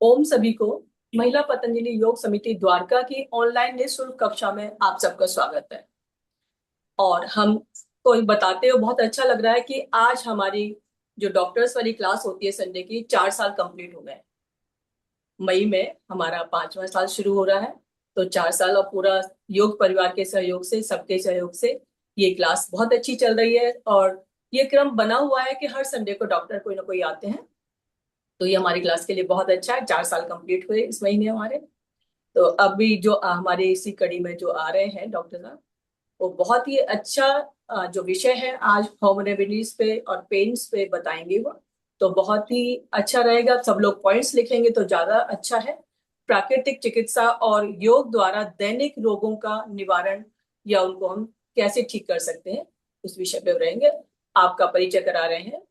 ओम सभी को महिला पतंजलि योग समिति द्वारका की ऑनलाइन निःशुल्क कक्षा में आप सबका स्वागत है। और हम को बताते हुए बहुत अच्छा लग रहा है कि आज हमारी जो डॉक्टर्स वाली क्लास होती है संडे की 4 साल कंप्लीट हो गए। मई में हमारा 5वां साल शुरू हो रहा है। तो 4 साल और पूरा योग परिवार के सहयोग से, सबके सहयोग से ये क्लास बहुत अच्छी चल रही है। और ये क्रम बना हुआ है कि हर संडे को डॉक्टर कोई ना कोई आते हैं। तो ये हमारी क्लास के लिए बहुत अच्छा है। 4 साल कंप्लीट हुए इस महीने हमारे। तो अभी जो हमारे इसी कड़ी में जो आ रहे हैं डॉक्टर साहब, वो बहुत ही अच्छा जो विषय है आज होम रेमेडीज पे और पेन्स पे बताएंगे वो। तो बहुत ही अच्छा रहेगा। सब लोग पॉइंट्स लिखेंगे तो ज्यादा अच्छा है। प्राकृतिक चिकित्सा और योग द्वारा दैनिक रोगों का निवारण या उनको हम कैसे ठीक कर सकते हैं, उस विषय पे रहेंगे। आपका परिचय करा रहे हैं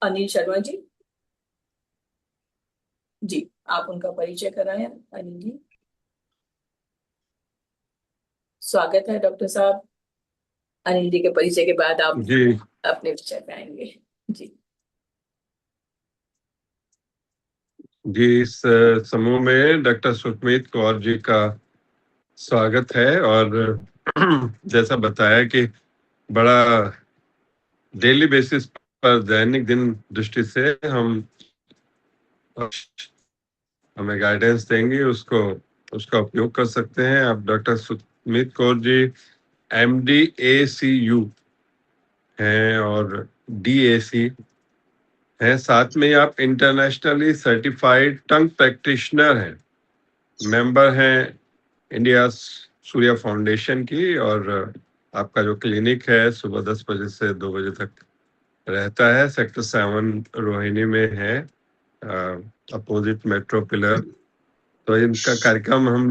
अनिल शर्मा जी। जी, आप उनका परिचय कराएं अनिल जी। स्वागत है डॉक्टर साहब। अनिल जी के परिचय के बाद आप जी अपने विषय पे आएंगे। जी। जी इस समूह में डॉक्टर सुखमीत कौर जी का स्वागत है। और जैसा बताया कि बड़ा डेली बेसिस पर दैनिक दिन दृष्टि से हम हमें गाइडेंस देंगे, उसको उसका उपयोग कर सकते हैं। आप doctor Sukhmeet Kaur ji MD ACU हैं और DAC हैं। साथ में आप इंटरनेशनली सर्टिफाइड टंग प्रैक्टिशनर हैं, मेंबर हैं इंडिया सूर्या फाउंडेशन की। और आपका जो क्लिनिक है सुबह 10 बजे से 2 बजे तक रहता है, सेक्टर 7 रोहिणी में है, अपोजिट मेट्रो पिलर। तो इनका कार्यक्रम हम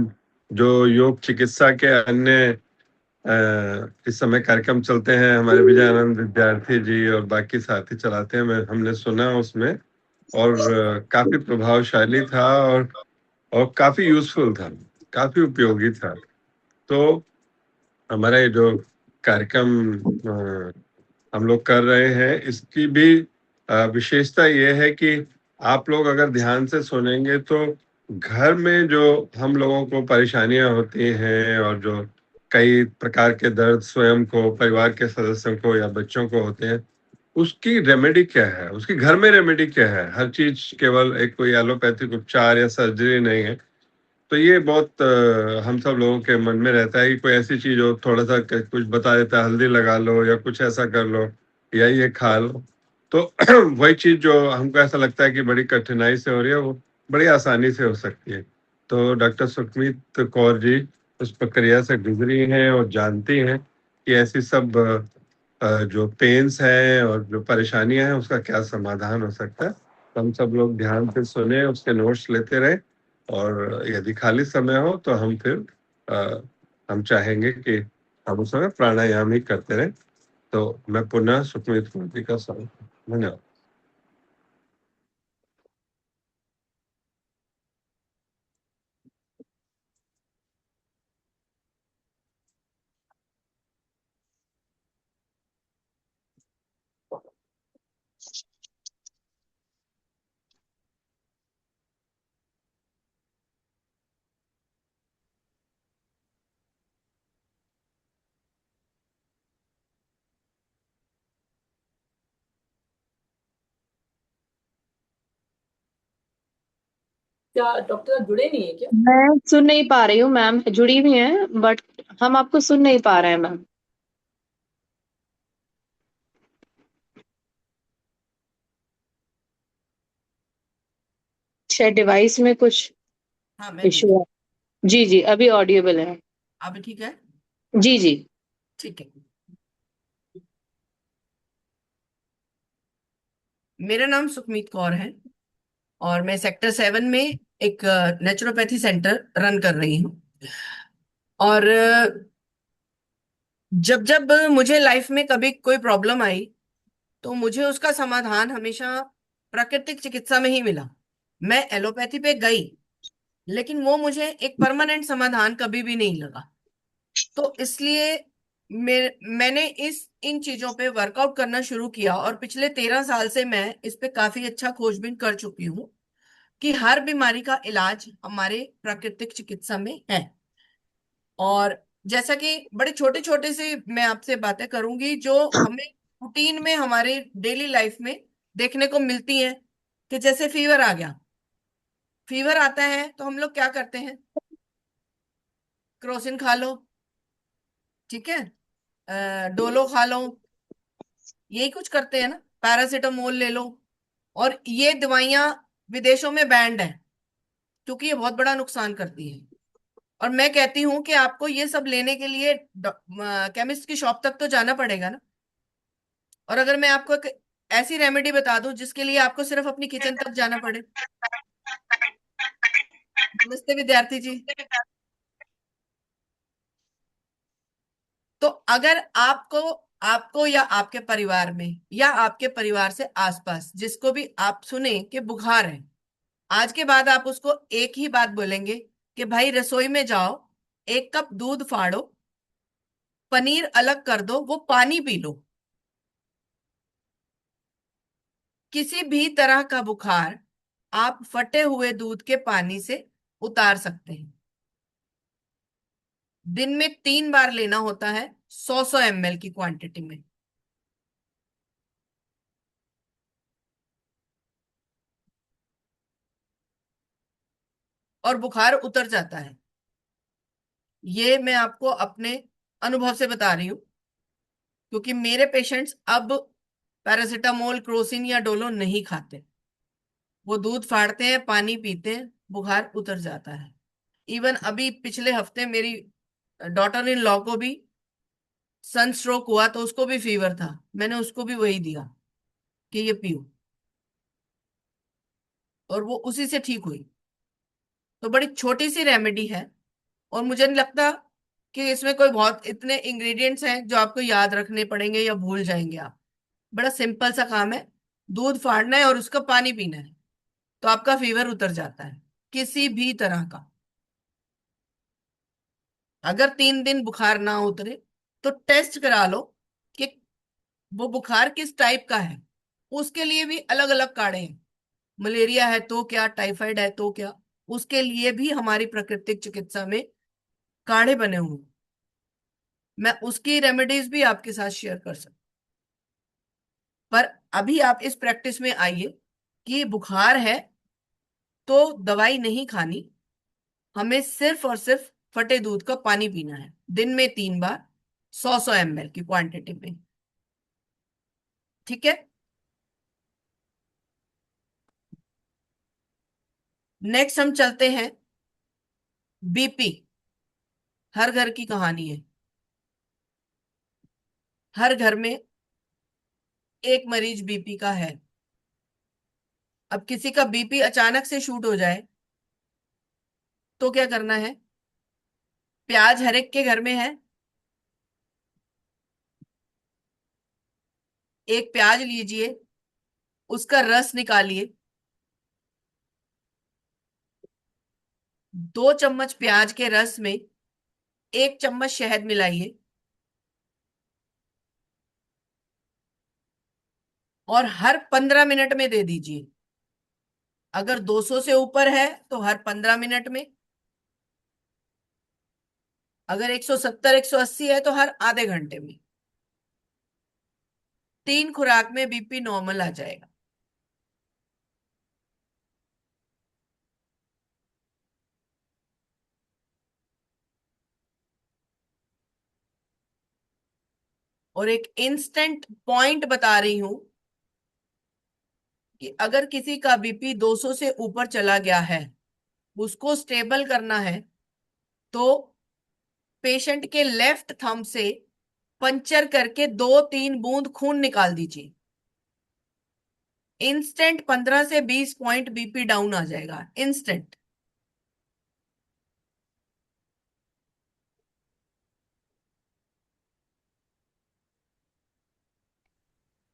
जो योग चिकित्सा के अन्य इस समय कार्यक्रम चलते हैं, हमारे विजयानंद विद्यार्थी जी और बाकी साथी चलाते हैं, हमने सुना उसमें। और काफी प्रभावशाली था और काफी यूजफुल था, काफी उपयोगी था। तो हमारा ये जो कार्यक्रम हम लोग कर रहे हैं, इसकी भी विशेषता ये है कि आप लोग अगर ध्यान से सुनेंगे तो घर में जो हम लोगों को परेशानियां होती हैं और जो कई प्रकार के दर्द स्वयं को, परिवार के सदस्यों को या बच्चों को होते हैं, उसकी रेमेडी क्या है, उसकी घर में रेमेडी क्या है। हर चीज केवल एक कोई एलोपैथिक उपचार या सर्जरी नहीं है। तो ये बहुत हम सब लोगों के मन में रहता है कि कोई ऐसी चीज हो, थोड़ा सा कुछ बता देता है, हल्दी लगा लो या कुछ ऐसा कर लो या ये खा लो। तो वही चीज जो हमको ऐसा लगता है कि बड़ी कठिनाई से हो रही है, वो बड़ी आसानी से हो सकती है। तो डॉक्टर सुखमीत कौर जी उस प्रक्रिया से गुजरी हैं और जानती हैं कि ऐसी सब जो पेन्स हैं और जो परेशानियां हैं, उसका क्या समाधान हो सकता है। तो हम सब लोग ध्यान से सुने, उसके नोट्स लेते रहे। और यदि खाली समय हो तो हम फिर हम चाहेंगे कि हम उस समय प्राणायाम ही करते रहें। तो मैं पुनः सुखमीत कौर जी का स्वागत, धन्यवाद। क्या डॉक्टर साहब जुड़े नहीं है क्या? मैं सुन नहीं पा रही हूँ मैम, जुड़ी हुई हैं बट हम आपको सुन नहीं पा रहे हैं मैम। शायद डिवाइस में कुछ हाँ, मैं इशू बोलती हूँ। है। जी जी, अभी ऑडिएबल है। अब ठीक है। जी जी। ठीक है। मेरा नाम सुखमीत कौर है और मैं सेक्टर 7 में एक नेचुरोपैथी सेंटर रन कर रही हूँ। और जब जब मुझे लाइफ में कभी कोई प्रॉब्लम आई तो मुझे उसका समाधान हमेशा प्राकृतिक चिकित्सा में ही मिला। मैं एलोपैथी पे गई, लेकिन वो मुझे एक परमानेंट समाधान कभी भी नहीं लगा। तो इसलिए मैंने इस इन चीजों पे वर्कआउट करना शुरू किया और पिछले 13 साल से मैं इस पे काफी अच्छा खोजबीन कर चुकी हूँ कि हर बीमारी का इलाज हमारे प्राकृतिक चिकित्सा में है। और जैसा कि बड़े छोटे छोटे से मैं आपसे बातें करूंगी जो हमें रूटीन में हमारे डेली लाइफ में देखने को मिलती हैं। कि जैसे फीवर आ गया, फीवर आता है तो हम लोग क्या करते हैं? क्रोसिन खा लो, ठीक है, डोलो खा लो, यही कुछ करते हैं ना, पैरासीटामोल ले लो। और ये दवाइयां विदेशों में बैंड है क्योंकि ये बहुत बड़ा नुकसान करती है। और मैं कहती हूँ कि आपको ये सब लेने के लिए केमिस्ट की शॉप तक तो जाना पड़ेगा ना। और अगर मैं आपको एक ऐसी रेमेडी बता दूं जिसके लिए आपको सिर्फ अपनी किचन तक जाना पड़े। नमस्ते विद्यार्थी जी। तो अगर आपको आपको या आपके परिवार में या आपके परिवार से आसपास जिसको भी आप सुने कि बुखार है, आज के बाद आप उसको एक ही बात बोलेंगे कि भाई रसोई में जाओ, 1 कप दूध फाड़ो, पनीर अलग कर दो, वो पानी पी लो। किसी भी तरह का बुखार आप फटे हुए दूध के पानी से उतार सकते हैं। दिन में 3 बार लेना होता है, 100 ml की क्वांटिटी में। और बुखार उतर जाता है। ये मैं आपको अपने अनुभव से बता रही हूँ क्योंकि मेरे पेशेंट्स अब पैरासीटामोल, क्रोसिन या डोलो नहीं खाते। वो दूध फाड़ते हैं, पानी पीते हैं, बुखार उतर जाता है। इवन अभी पिछले हफ्ते मेरी डॉटर इन लॉ को भी सन स्ट्रोक हुआ तो उसको भी फीवर था, मैंने उसको भी वही दिया कि ये पियो, और वो उसी से ठीक हुई। तो बड़ी छोटी सी रेमेडी है और मुझे नहीं लगता कि इसमें कोई बहुत इतने इंग्रेडिएंट्स हैं जो आपको याद रखने पड़ेंगे या भूल जाएंगे आप। बड़ा सिंपल सा काम है, दूध फाड़ना है और उसका पानी पीना है, तो आपका फीवर उतर जाता है किसी भी तरह का। अगर 3 दिन बुखार ना उतरे तो टेस्ट करा लो कि वो बुखार किस टाइप का है। उसके लिए भी अलग अलग काढ़े हैं। मलेरिया है तो क्या, टाइफाइड है तो क्या, उसके लिए भी हमारी प्राकृतिक चिकित्सा में काढ़े बने हुए हैं। मैं उसकी रेमेडीज भी आपके साथ शेयर कर सकती। पर अभी आप इस प्रैक्टिस में आइए कि बुखार है तो दवाई नहीं खानी, हमें सिर्फ और सिर्फ फटे दूध का पानी पीना है दिन में 3 बार, 100 ml की क्वांटिटी में। ठीक है। नेक्स्ट हम चलते हैं, बीपी। हर घर की कहानी है, हर घर में एक मरीज बीपी का है। अब किसी का बीपी अचानक से शूट हो जाए तो क्या करना है? प्याज हर एक के घर में है। एक प्याज लीजिए, उसका रस निकालिए, 2 चम्मच प्याज के रस में 1 चम्मच शहद मिलाइए और हर 15 मिनट में दे दीजिए। अगर 200 से ऊपर है तो हर 15 मिनट में, अगर 170 180 है तो हर आधे घंटे में। 3 खुराक में बीपी नॉर्मल आ जाएगा। और एक इंस्टेंट पॉइंट बता रही हूं कि अगर किसी का बीपी 200 से ऊपर चला गया है, उसको स्टेबल करना है, तो पेशेंट के लेफ्ट थंब से पंचर करके 2-3 बूंद खून निकाल दीजिए। इंस्टेंट 15 से 20 पॉइंट बीपी डाउन आ जाएगा, इंस्टेंट।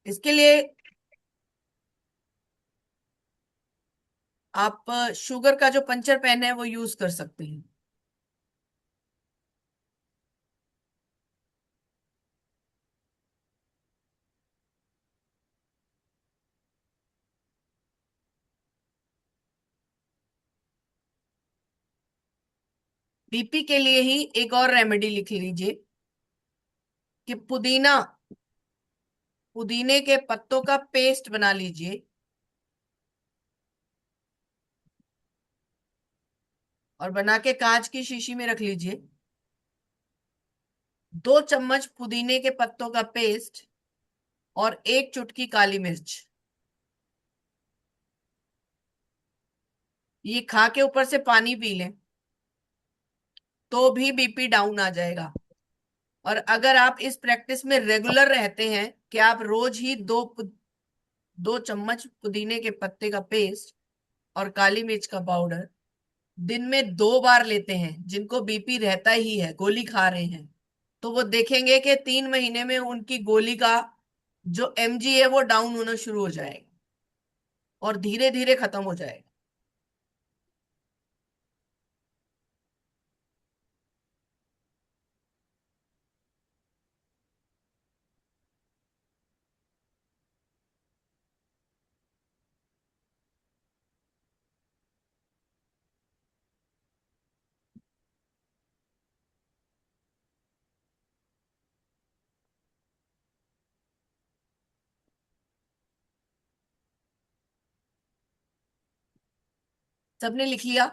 इसके लिए आप शुगर का जो पंचर पेन है वो यूज कर सकते हैं। बीपी के लिए ही एक और रेमेडी लिख लीजिए कि पुदीने के पत्तों का पेस्ट बना लीजिए और बना के कांच की शीशी में रख लीजिए। 2 चम्मच पुदीने के पत्तों का पेस्ट और 1 चुटकी काली मिर्च, ये खा के ऊपर से पानी पी लें तो भी बीपी डाउन आ जाएगा। और अगर आप इस प्रैक्टिस में रेगुलर रहते हैं कि आप रोज ही 2 चम्मच पुदीने के पत्ते का पेस्ट और काली मिर्च का पाउडर दिन में 2 बार लेते हैं, जिनको बीपी रहता ही है, गोली खा रहे हैं, तो वो देखेंगे कि 3 महीने में उनकी गोली का जो एमजी है वो डाउन होना शुरू हो जाएगा और धीरे धीरे खत्म हो जाएगा। सबने लिख लिया?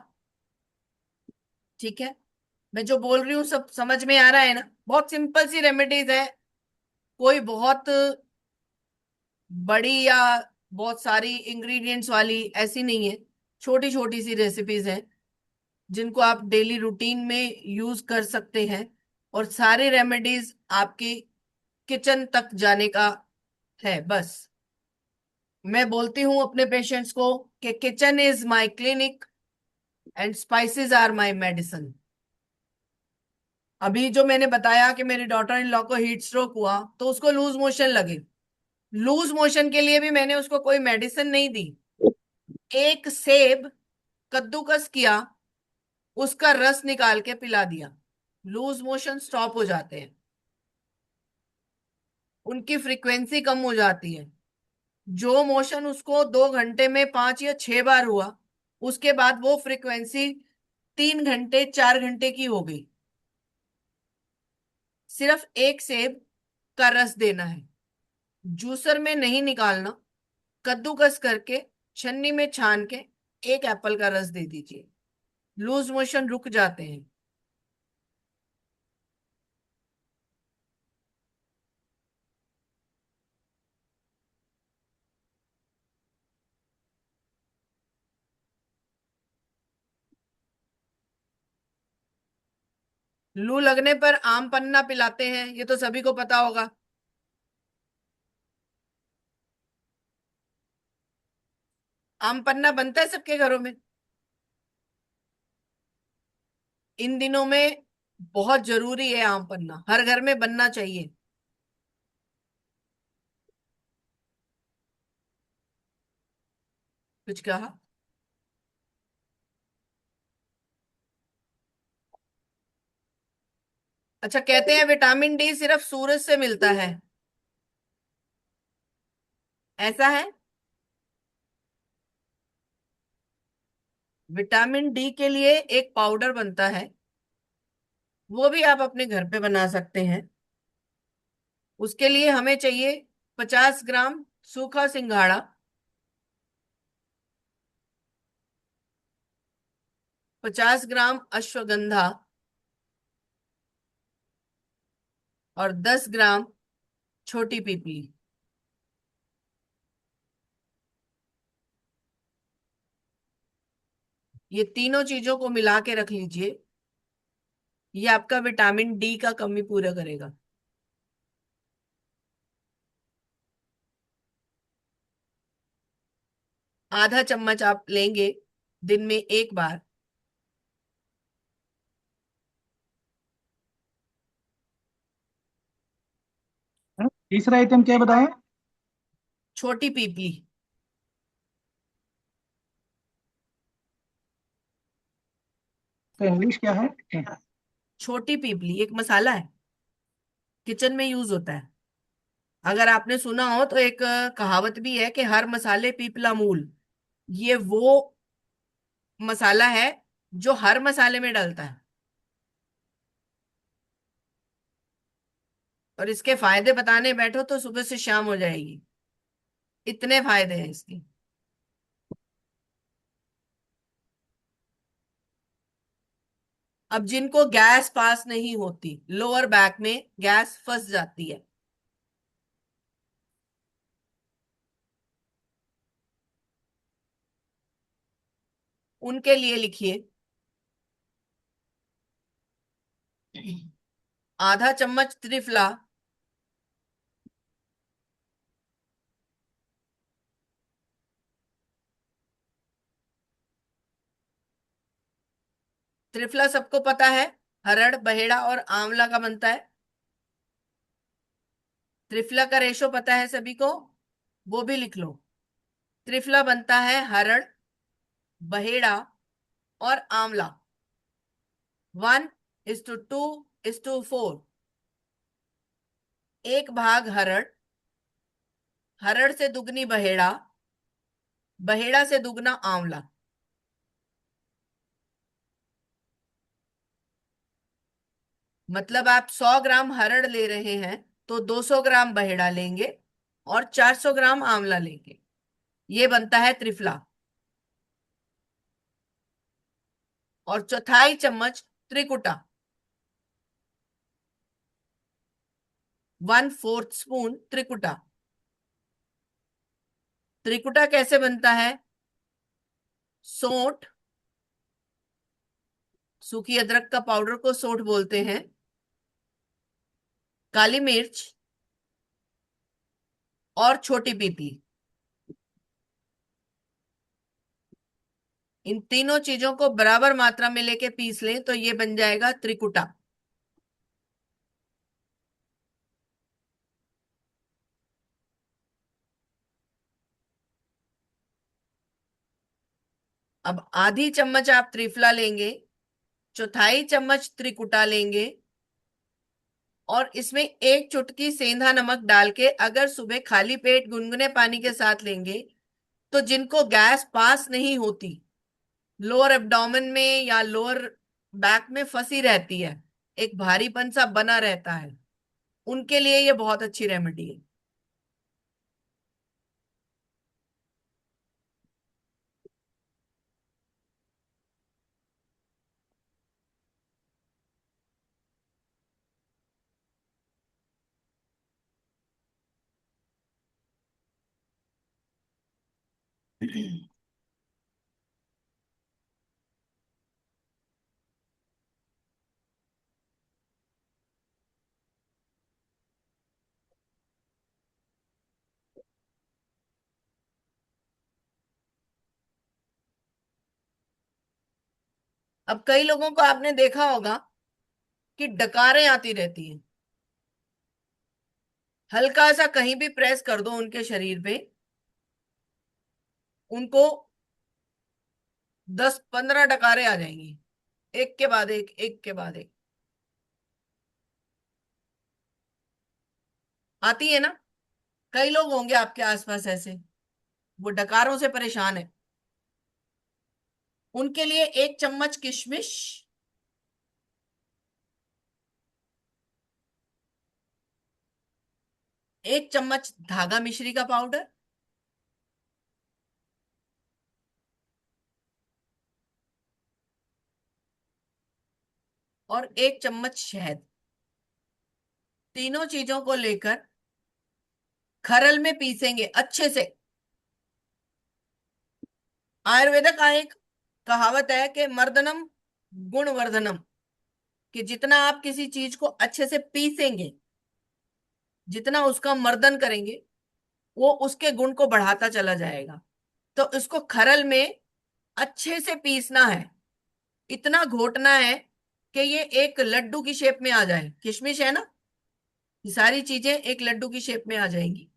ठीक है, मैं जो बोल रही हूँ सब समझ में आ रहा है ना? बहुत सिंपल सी रेमेडीज है, कोई बहुत बड़ी या बहुत सारी इंग्रेडिएंट्स वाली ऐसी नहीं है। छोटी छोटी सी रेसिपीज हैं जिनको आप डेली रूटीन में यूज कर सकते हैं और सारी रेमेडीज आपकी किचन तक जाने का है। बस मैं बोलती हूँ अपने पेशेंट्स को कि kitchen is my clinic and spices are my medicine. अभी जो मैंने बताया कि मेरी डॉटर इन लॉ को हीट स्ट्रोक हुआ तो उसको लूज मोशन लगे, लूज मोशन के लिए भी मैंने उसको कोई मेडिसिन नहीं दी, एक सेब कद्दूकस किया, उसका रस निकाल के पिला दिया, लूज मोशन स्टॉप हो जाते हैं, उनकी फ्रीक्वेंसी कम हो जाती है। जो मोशन उसको 2 घंटे में 5 या 6 बार हुआ, उसके बाद वो फ्रीक्वेंसी 3 घंटे 4 घंटे की हो गई। सिर्फ एक सेब का रस देना है, जूसर में नहीं निकालना, कद्दूकस करके छन्नी में छान के एक एप्पल का रस दे दीजिए, लूज मोशन रुक जाते हैं। लू लगने पर आम पन्ना पिलाते हैं, ये तो सभी को पता होगा। आम पन्ना बनता है सबके घरों में इन दिनों में, बहुत जरूरी है, आम पन्ना हर घर में बनना चाहिए। कुछ कहा? अच्छा, कहते हैं विटामिन डी सिर्फ सूरज से मिलता है, ऐसा है? विटामिन डी के लिए एक पाउडर बनता है, वो भी आप अपने घर पे बना सकते हैं। उसके लिए हमें चाहिए 50 ग्राम सूखा सिंघाड़ा, 50 ग्राम अश्वगंधा और 10 ग्राम छोटी पीपली। ये तीनों चीजों को मिला के रख लीजिए, ये आपका विटामिन डी का कमी पूरा करेगा। आधा चम्मच आप लेंगे दिन में एक बार। तीसरा आइटम क्या बताएं? छोटी पीपली, तो इंग्लिश क्या है? छोटी पीपली एक मसाला है, किचन में यूज होता है। अगर आपने सुना हो तो एक कहावत भी है कि हर मसाले पीपला मूल। ये वो मसाला है जो हर मसाले में डलता है। और इसके फायदे बताने बैठो तो सुबह से शाम हो जाएगी, इतने फायदे हैं इसके। अब जिनको गैस पास नहीं होती, लोअर बैक में गैस फंस जाती है, उनके लिए लिखिए आधा चम्मच त्रिफला, त्रिफला सबको पता है, हरड़ बहेड़ा और आंवला का बनता है। त्रिफला का रेशो पता है सभी को, वो भी लिख लो। त्रिफला बनता है हरड़, बहेड़ा और आंवला। 1:2:4। एक भाग हरड़, हरड़ से दुगनी बहेड़ा, बहेड़ा से दुगना आंवला। मतलब आप 100 ग्राम हरड़ ले रहे हैं तो 200 ग्राम बहेड़ा लेंगे और 400 ग्राम आंवला लेंगे, ये बनता है त्रिफला। और चौथाई चम्मच त्रिकुटा, 1/4 स्पून त्रिकुटा। त्रिकुटा कैसे बनता है? सोंठ, सूखी अदरक का पाउडर को सोंठ बोलते हैं, काली मिर्च और छोटी पीपली, इन तीनों चीजों को बराबर मात्रा में लेके पीस लें तो ये बन जाएगा त्रिकुटा। अब आधी चम्मच आप त्रिफला लेंगे, चौथाई चम्मच त्रिकुटा लेंगे और इसमें एक चुटकी सेंधा नमक डाल के अगर सुबह खाली पेट गुनगुने पानी के साथ लेंगे तो जिनको गैस पास नहीं होती, लोअर एब्डोमेन में या लोअर बैक में फंसी रहती है, एक भारीपन सा बना रहता है, उनके लिए ये बहुत अच्छी रेमेडी है। अब कई लोगों को आपने देखा होगा कि डकारें आती रहती हैं, हल्का सा कहीं भी प्रेस कर दो उनके शरीर पे, उनको 10-15 डकारें आ जाएंगी, एक के बाद एक, एक के बाद एक। आती है ना? कई लोग होंगे आपके आसपास ऐसे, वो डकारों से परेशान है। उनके लिए 1 चम्मच किशमिश, 1 चम्मच धागा मिश्री का पाउडर और 1 चम्मच शहद, तीनों चीजों को लेकर खरल में पीसेंगे अच्छे से। आयुर्वेद का एक कहावत है कि मर्दनम गुणवर्धनम, कि जितना आप किसी चीज को अच्छे से पीसेंगे, जितना उसका मर्दन करेंगे, वो उसके गुण को बढ़ाता चला जाएगा। तो इसको खरल में अच्छे से पीसना है, इतना घोटना है कि ये एक लड्डू की शेप में आ जाए। किशमिश है ना, ये सारी चीजें एक लड्डू की शेप में आ जाएंगी।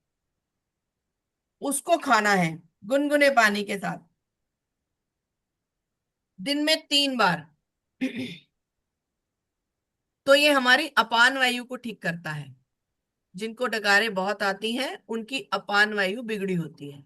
उसको खाना है गुनगुने पानी के साथ, दिन में 3 बार। तो ये हमारी अपान वायु को ठीक करता है। जिनको डकारें बहुत आती हैं उनकी अपान वायु बिगड़ी होती है।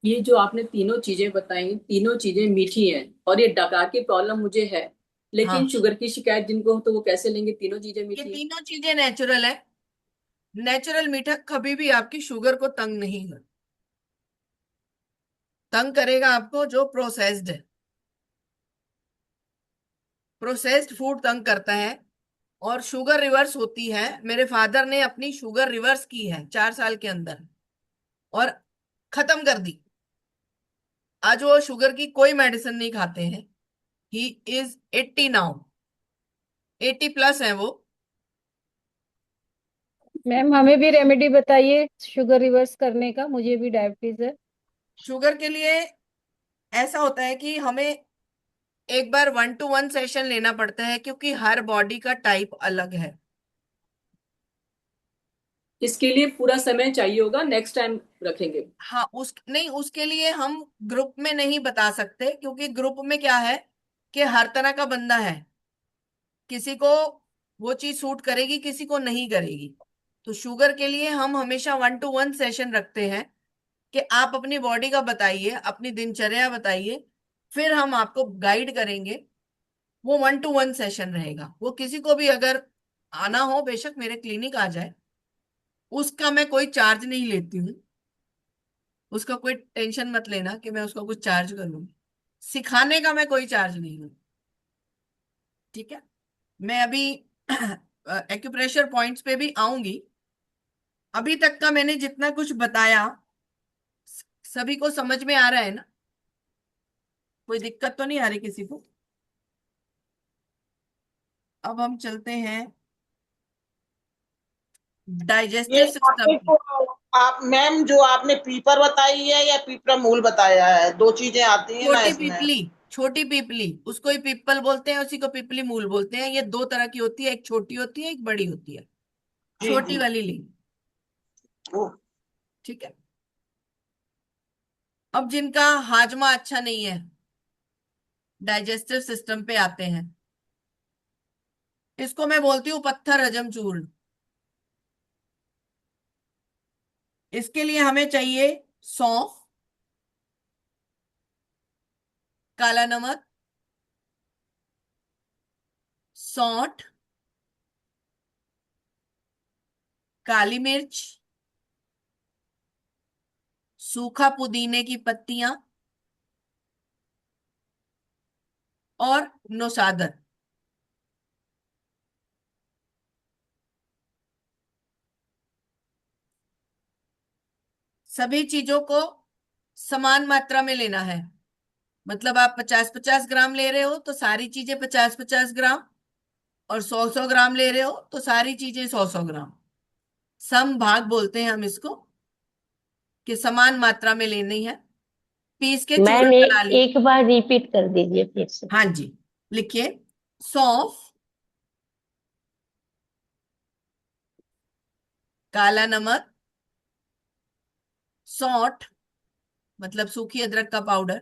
ये जो आपने तीनों चीजें बताई, तीनों चीजें मीठी हैं, और ये डकार की प्रॉब्लम मुझे है, लेकिन हाँ, शुगर की शिकायत जिनको हो तो वो कैसे लेंगे? तीनों चीजें ये मीठी हैं। तीनों चीजें नेचुरल है। नेचुरल मीठा कभी भी आपकी शुगर को तंग नहीं कर, तंग करेगा आपको जो प्रोसेस्ड है। प्रोसेस्ड फूड तंग करता है। और शुगर रिवर्स होती है। मेरे फादर ने अपनी शुगर रिवर्स की है 4 साल के अंदर, और खत्म कर दी। आज वो शुगर की कोई मेडिसिन नहीं खाते हैं। He is 80 now. 80+ है वो। मैम हमें भी रेमेडी बताइए शुगर रिवर्स करने का, मुझे भी डायबिटीज है। शुगर के लिए ऐसा होता है कि हमें एक बार 1-to-1 सेशन लेना पड़ता है, क्योंकि हर बॉडी का टाइप अलग है। इसके लिए पूरा समय चाहिए होगा, नेक्स्ट टाइम रखेंगे। हाँ, उस नहीं, उसके लिए हम ग्रुप में नहीं बता सकते, क्योंकि ग्रुप में क्या है कि हर तरह का बंदा है। किसी को वो चीज सूट करेगी, किसी को नहीं करेगी। तो शुगर के लिए हम हमेशा 1-to-1 सेशन रखते हैं कि आप अपनी बॉडी का बताइए, अपनी दिनचर्या बताइए, फिर हम आपको गाइड करेंगे। वो 1-to-1 सेशन रहेगा। वो किसी को भी अगर आना हो, बेशक मेरे क्लिनिक आ जाए। उसका मैं कोई चार्ज नहीं लेती हूँ। उसका कोई टेंशन मत लेना कि मैं उसका कुछ चार्ज कर लूंगी। सिखाने का मैं कोई चार्ज नहीं लूँ। ठीक है। मैं अभी एक्यूप्रेशर पॉइंट्स पे भी आऊंगी। अभी तक का मैंने जितना कुछ बताया, सभी को समझ में आ रहा है ना? कोई दिक्कत तो नहीं आ रही किसी को? अब हम चलते हैं ये डाइजेस्टिव सिस्टम आपने पे। जो आप मैम जो आपने पीपर बताई है या पीपरा मूल बताया है, दो चीजें आती हैं ना छोटी इसमें। पीपली, छोटी पीपली, उसको ही पीपल बोलते हैं, उसी को पीपली मूल बोलते हैं। ये दो तरह की होती है, एक छोटी होती है, एक बड़ी होती है। जी छोटी जी। वाली ली। ओ, ठीक है। अब जिनका हाजमा अच्छा नहीं है, डाइजेस्टिव सिस्टम पे आते हैं, इसको मैं बोलती हूँ पत्थर हजम चूर्ण। इसके लिए हमें चाहिए सौंफ, काला नमक, सौंठ, काली मिर्च, सूखा पुदीने की पत्तियां, और नौशादर। सभी चीजों को समान मात्रा में लेना है। मतलब आप 50-50 ग्राम ले रहे हो तो सारी चीजें 50-50 ग्राम, और 100-100 ग्राम ले रहे हो तो सारी चीजें 100-100 ग्राम। सम भाग बोलते हैं हम इसको, कि समान मात्रा में लेनी है। पीस के चूर्ण मैम बना ली। एक बार रिपीट कर दीजिए फिर से। हाँ जी, लिखिए। सौंफ, काला नमक, सौंठ मतलब सूखी अदरक का पाउडर,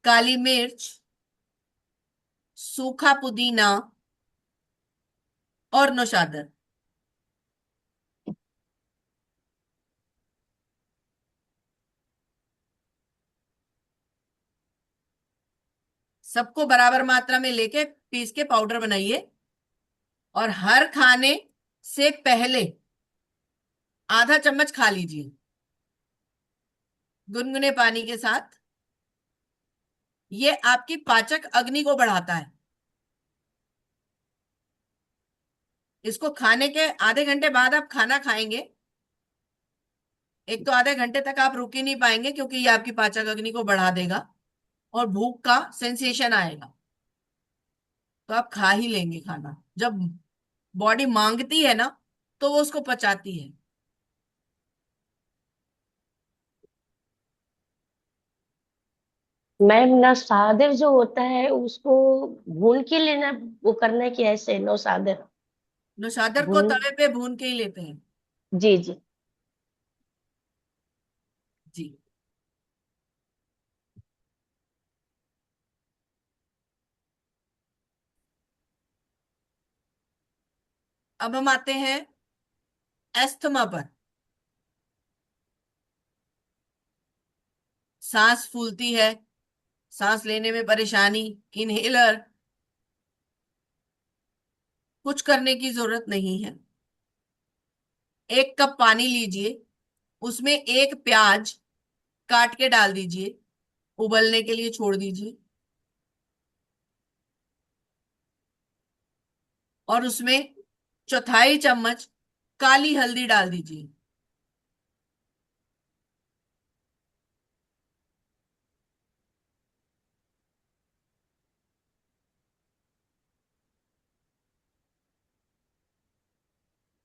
काली मिर्च, सूखा पुदीना, और नौशादर। सबको बराबर मात्रा में लेके पीस के पाउडर बनाइए। और हर खाने से पहले आधा चम्मच खा लीजिए, गुनगुने पानी के साथ। ये आपकी पाचक अग्नि को बढ़ाता है। इसको खाने के आधे घंटे बाद आप खाना खाएंगे। एक तो आधे घंटे तक आप रुक ही नहीं पाएंगे, क्योंकि ये आपकी पाचक अग्नि को बढ़ा देगा, और भूख का सेंसेशन आएगा। तो आप खा ही लेंगे खाना। जब बॉडी मांगती है ना, तो वो उसको पचाती है। मैम नौशादर जो होता है उसको भून के लेना, वो करना है कि ऐसे नौशादर नौशादर को भून? तवे पे भून के ही लेते हैं। जी जी। जी। अब हम आते हैं एस्थमा पर। सांस फूलती है, सांस लेने में परेशानी, इनहेलर, कुछ करने की जरूरत नहीं है। 1 कप पानी लीजिए, उसमें 1 प्याज काट के डाल दीजिए, उबलने के लिए छोड़ दीजिए, और उसमें 1/4 चम्मच काली हल्दी डाल दीजिए।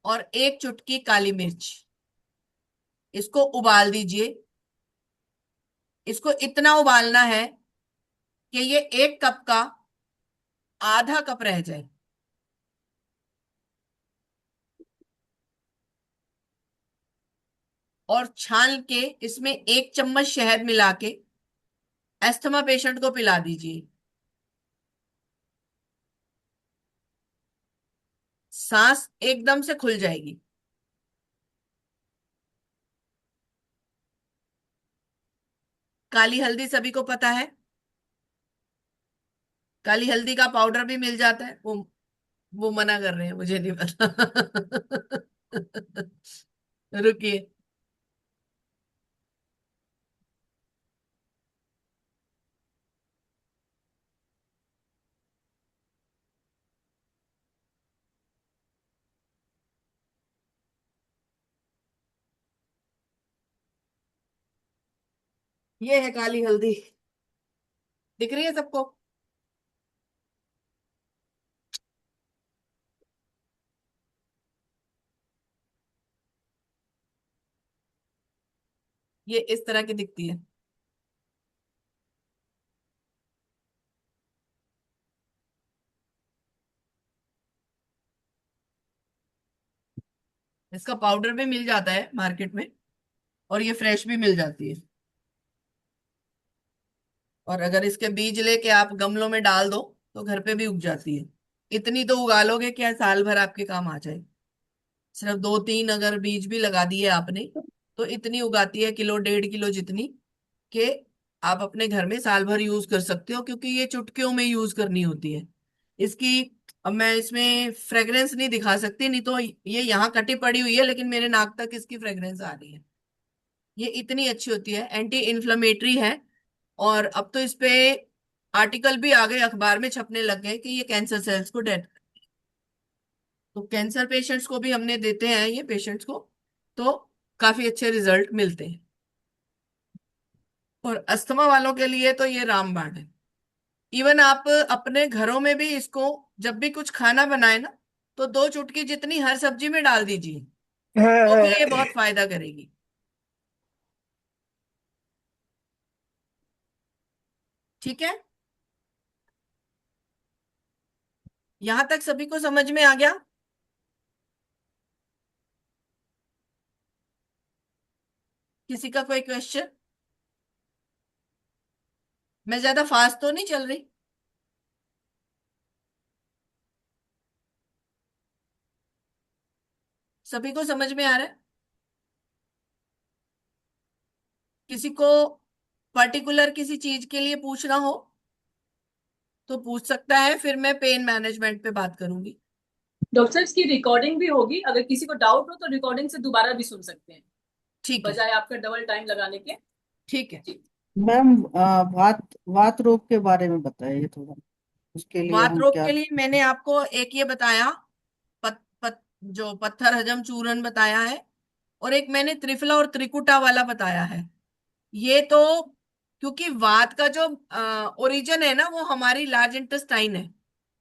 और 1 चुटकी काली मिर्च, इसको उबाल दीजिए। इसको इतना उबालना है कि ये 1 कप का आधा कप रह जाए। और छान के इसमें 1 चम्मच शहद मिला के अस्थमा पेशेंट को पिला दीजिए। सांस एकदम से खुल जाएगी। काली हल्दी सभी को पता है, काली हल्दी का पाउडर भी मिल जाता है। वो मना कर रहे हैं, मुझे नहीं पता। रुकिए। ये है काली हल्दी, दिख रही है सबको? ये इस तरह की दिखती है। इसका पाउडर भी मिल जाता है मार्केट में, और ये फ्रेश भी मिल जाती है। और अगर इसके बीज लेके आप गमलों में डाल दो तो घर पे भी उग जाती है। इतनी तो उगा लोगे क्या, साल भर आपके काम आ जाए। सिर्फ 2-3 अगर बीज भी लगा दिए आपने, तो इतनी उगाती है, किलो 1.5 किलो जितनी, कि आप अपने घर में साल भर यूज कर सकते हो, क्योंकि ये चुटकियों में यूज करनी होती है इसकी। अब मैं इसमें फ्रेग्रेंस नहीं दिखा सकती, नहीं तो ये यहाँ कटी पड़ी हुई है, लेकिन मेरे नाक तक इसकी फ्रेग्रेंस आ रही है। ये इतनी अच्छी होती है, एंटी इन्फ्लेमेटरी है। और अब तो इस पे आर्टिकल भी आ गए, अखबार में छपने लग गए कि ये कैंसर सेल्स को डेड, तो कैंसर पेशेंट्स को भी हमने देते हैं ये पेशेंट्स को, तो काफी अच्छे रिजल्ट मिलते हैं। और अस्थमा वालों के लिए तो ये रामबाण है। इवन आप अपने घरों में भी इसको, जब भी कुछ खाना बनाए ना, तो 2 चुटकी जितनी हर सब्जी में डाल दीजिए, तो भी ये बहुत फायदा करेगी। ठीक है, यहां तक सभी को समझ में आ गया? किसी का कोई क्वेश्चन? मैं ज्यादा फास्ट तो नहीं चल रही? सभी को समझ में आ रहा है? किसी को पर्टिकुलर किसी चीज के लिए पूछना हो तो पूछ सकता है, फिर मैं पेन मैनेजमेंट पे बात करूंगी। डॉक्टर साहब इसकी रिकॉर्डिंग भी होगी, अगर किसी को डाउट हो तो रिकॉर्डिंग से दोबारा भी सुन सकते हैं, ठीक है, बजाय आपका डबल टाइम लगाने के। ठीक है। जी। मैम वात वात रोग के बारे में बताइए थोड़ा, उसके लिए वात हम रोग क्या। के लिए मैंने आपको एक ये बताया, जो पत्थर हजम चूर्ण बताया है, और एक मैंने त्रिफला और त्रिकुटा वाला बताया है। ये तो, क्योंकि वात का जो ओरिजिन है ना, वो हमारी लार्ज इंटेस्टाइन है।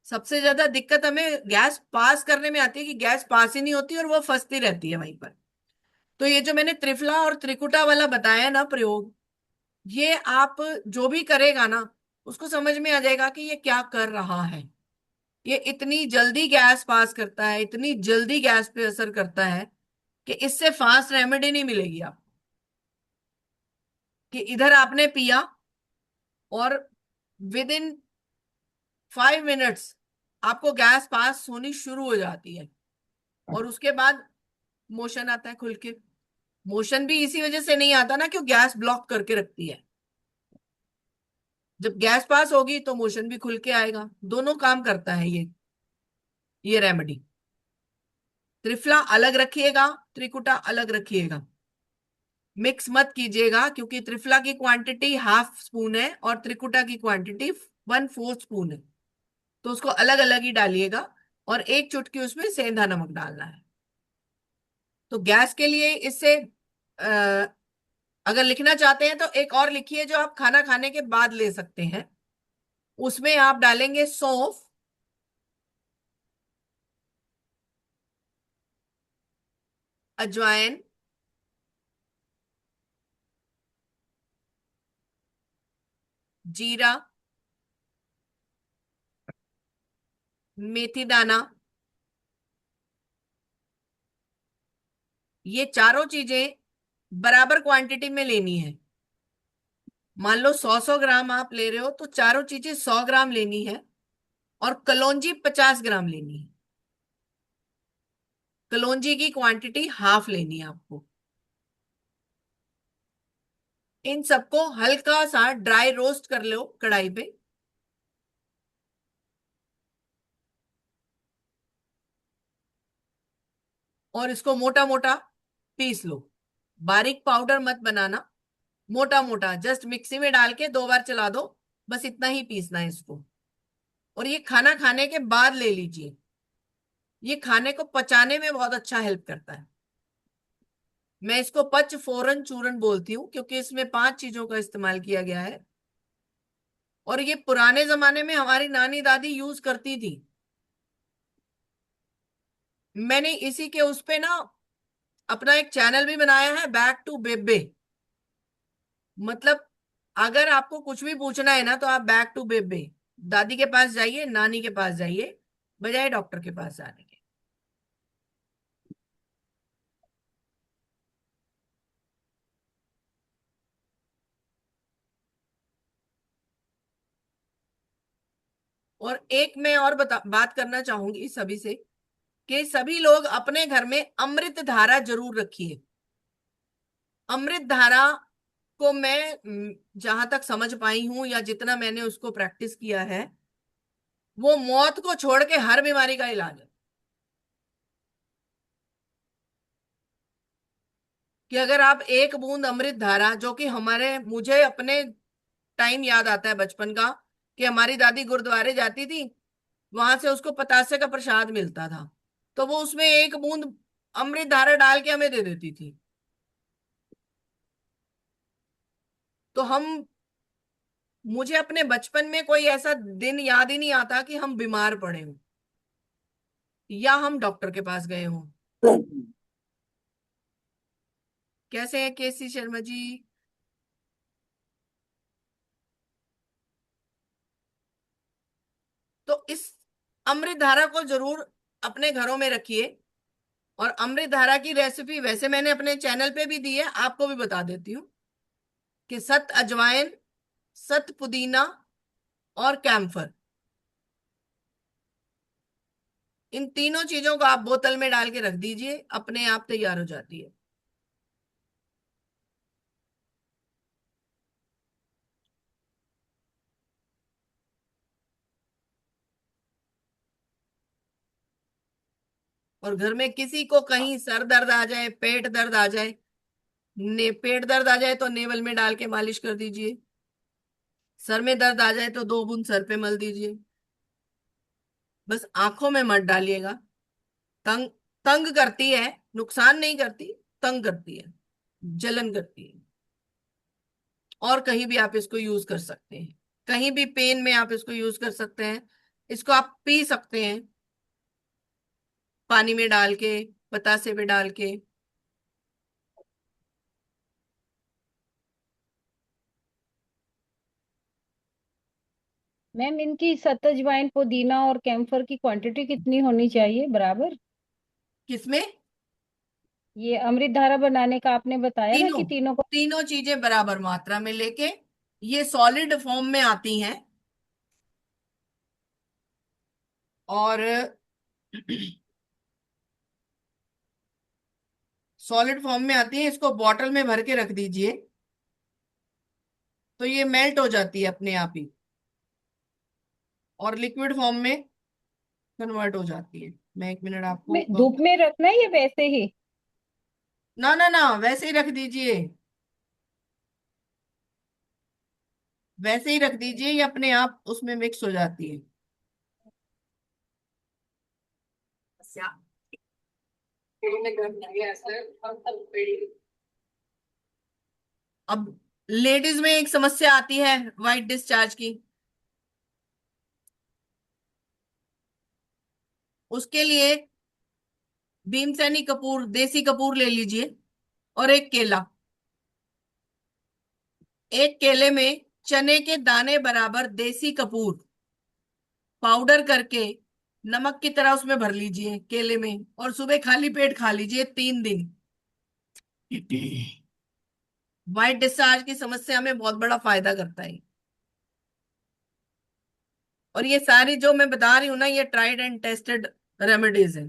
सबसे ज्यादा दिक्कत हमें गैस पास करने में आती है, कि गैस पास ही नहीं होती और वो फंसती रहती है वहीं पर। तो ये जो मैंने त्रिफला और त्रिकुटा वाला बताया ना प्रयोग, ये आप जो भी करेगा ना, उसको समझ में आ जाएगा कि ये क्या कर रहा है। ये इतनी जल्दी गैस पास करता है, इतनी जल्दी गैस पे असर करता है, कि इससे फास्ट रेमेडी नहीं मिलेगी आपको। कि इधर आपने पिया और विद इन 5 मिनट्स आपको गैस पास होनी शुरू हो जाती है, और उसके बाद मोशन आता है खुल के। मोशन भी इसी वजह से नहीं आता ना, कि गैस ब्लॉक करके रखती है। जब गैस पास होगी तो मोशन भी खुल के आएगा। दोनों काम करता है ये रेमेडी। त्रिफला अलग रखिएगा, त्रिकुटा अलग रखिएगा, मिक्स मत कीजिएगा, क्योंकि त्रिफला की क्वांटिटी हाफ स्पून है और त्रिकुटा की क्वांटिटी 1/4 स्पून है। तो उसको अलग अलग ही डालिएगा और एक चुटकी उसमें सेंधा नमक डालना है। तो गैस के लिए इससे अगर लिखना चाहते हैं तो एक और लिखिए जो आप खाना खाने के बाद ले सकते हैं। उसमें आप डालेंगे सौंफ, अजवाइन, जीरा, मेथी दाना। ये चारों चीजें बराबर क्वांटिटी में लेनी है। मान लो 100 ग्राम आप ले रहे हो तो चारों चीजें 100 ग्राम लेनी है। और कलौंजी 50 ग्राम लेनी है। कलौंजी की क्वांटिटी हाफ लेनी है आपको। इन सबको हल्का सा ड्राई रोस्ट कर लो कढ़ाई पे। और इसको मोटा मोटा पीस लो। बारीक पाउडर मत बनाना, मोटा मोटा जस्ट मिक्सी में डाल के 2 बार चला दो, बस इतना ही पीसना है इसको। और ये खाना खाने के बाद ले लीजिए। ये खाने को पचाने में बहुत अच्छा हेल्प करता है। मैं इसको पच फोरन चूरन बोलती हूँ क्योंकि इसमें 5 चीजों का इस्तेमाल किया गया है। और ये पुराने जमाने में हमारी नानी दादी यूज करती थी। मैंने इसी के उस पे ना अपना एक चैनल भी बनाया है, बैक टू बेबे। मतलब अगर आपको कुछ भी पूछना है ना तो आप बैक टू बेबे, दादी के पास जाइए, नानी के पास जाइए, बजाय डॉक्टर के पास जाने के। और एक मैं और बात करना चाहूंगी सभी से कि सभी लोग अपने घर में अमृत धारा जरूर रखिए। अमृत धारा को मैं जहां तक समझ पाई हूं या जितना मैंने उसको प्रैक्टिस किया है, वो मौत को छोड़ के हर बीमारी का इलाज है। कि अगर आप एक बूंद अमृत धारा, जो कि मुझे अपने टाइम याद आता है बचपन का, कि हमारी दादी गुरुद्वारे जाती थी, वहां से उसको पतासे का प्रसाद मिलता था, तो वो उसमें एक बूंद अमृत धारा डाल के हमें दे देती थी। तो मुझे अपने बचपन में कोई ऐसा दिन याद ही नहीं आता कि हम बीमार पड़े हों या हम डॉक्टर के पास गए हों। कैसे हैं केसी शर्मा जी? तो इस अमृत धारा को जरूर अपने घरों में रखिए। और अमृत धारा की रेसिपी वैसे मैंने अपने चैनल पे भी दी है, आपको भी बता देती हूँ कि सत अजवाइन, सत पुदीना और कैम्फर, इन तीनों चीजों को आप बोतल में डाल के रख दीजिए, अपने आप तैयार हो जाती है। और घर में किसी को कहीं सर दर्द आ जाए, पेट दर्द आ जाए, पेट दर्द आ जाए तो नेवल में डाल के मालिश कर दीजिए। सर में दर्द आ जाए तो 2 बूंद सर पे मल दीजिए। बस आंखों में मत डालिएगा। तंग तंग करती है, नुकसान नहीं करती, तंग करती है, जलन करती है। और कहीं भी आप इसको यूज कर सकते हैं, कहीं भी पेन में आप इसको यूज कर सकते हैं। इसको आप पी सकते हैं पानी में डाल के, बतासे में डाल के। मैम इनकी सतजवाइन पुदीना और कैम्फर की क्वांटिटी कितनी होनी चाहिए बराबर? किसमें? ये अमृत धारा बनाने का आपने बताया ना तीनों कि तीनों को। तीनों चीजें बराबर मात्रा में लेके, ये सॉलिड फॉर्म में आती हैं। और सॉलिड फॉर्म में आती है, इसको बॉटल में भर के रख दीजिए। तो ये मेल्ट हो जाती है अपने आप ही और लिक्विड फॉर्म में कन्वर्ट हो जाती है। मैं 1 मिनट आपको में धूप में रखना है या वैसे ही? ना ना ना, वैसे ही रख दीजिए, वैसे ही रख दीजिए, ये अपने आप उसमें मिक्स हो जाती है। अब लेडीज में एक समस्या आती है वाइट डिस्चार्ज की। उसके लिए भीमसेनी कपूर, देसी कपूर ले लीजिए और एक केला। एक केले में चने के दाने बराबर देसी कपूर पाउडर करके नमक की तरह उसमें भर लीजिए केले में, और सुबह खाली पेट खा लीजिए 3 दिन। व्हाइट डिस्चार्ज की समस्या में बहुत बड़ा फायदा करता है। और ये सारी जो मैं बता रही हूं ना, ये ट्राइड एंड टेस्टेड रेमेडीज हैं।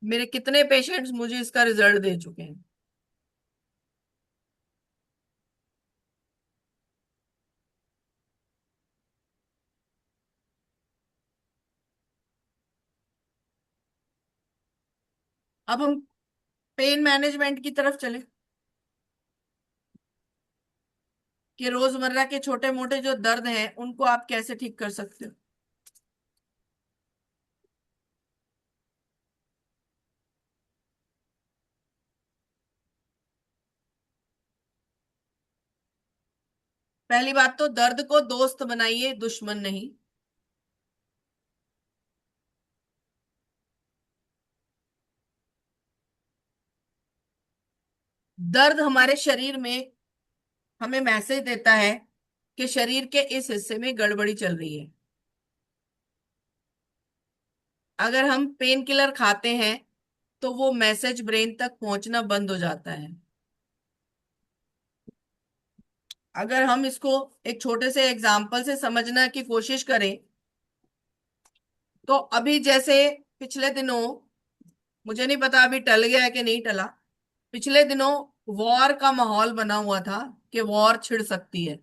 मेरे कितने पेशेंट्स मुझे इसका रिजल्ट दे चुके हैं। अब हम पेन मैनेजमेंट की तरफ चले कि रोजमर्रा के छोटे मोटे जो दर्द हैं उनको आप कैसे ठीक कर सकते हो। पहली बात तो दर्द को दोस्त बनाइए, दुश्मन नहीं। दर्द हमारे शरीर में हमें मैसेज देता है कि शरीर के इस हिस्से में गड़बड़ी चल रही है। अगर हम पेन किलर खाते हैं तो वो मैसेज ब्रेन तक पहुंचना बंद हो जाता है। अगर हम इसको एक छोटे से एग्जाम्पल से समझने की कोशिश करें तो अभी जैसे पिछले दिनों, मुझे नहीं पता अभी टल गया है कि नहीं टला, पिछले दिनों वॉर का माहौल बना हुआ था कि वॉर छिड़ सकती है।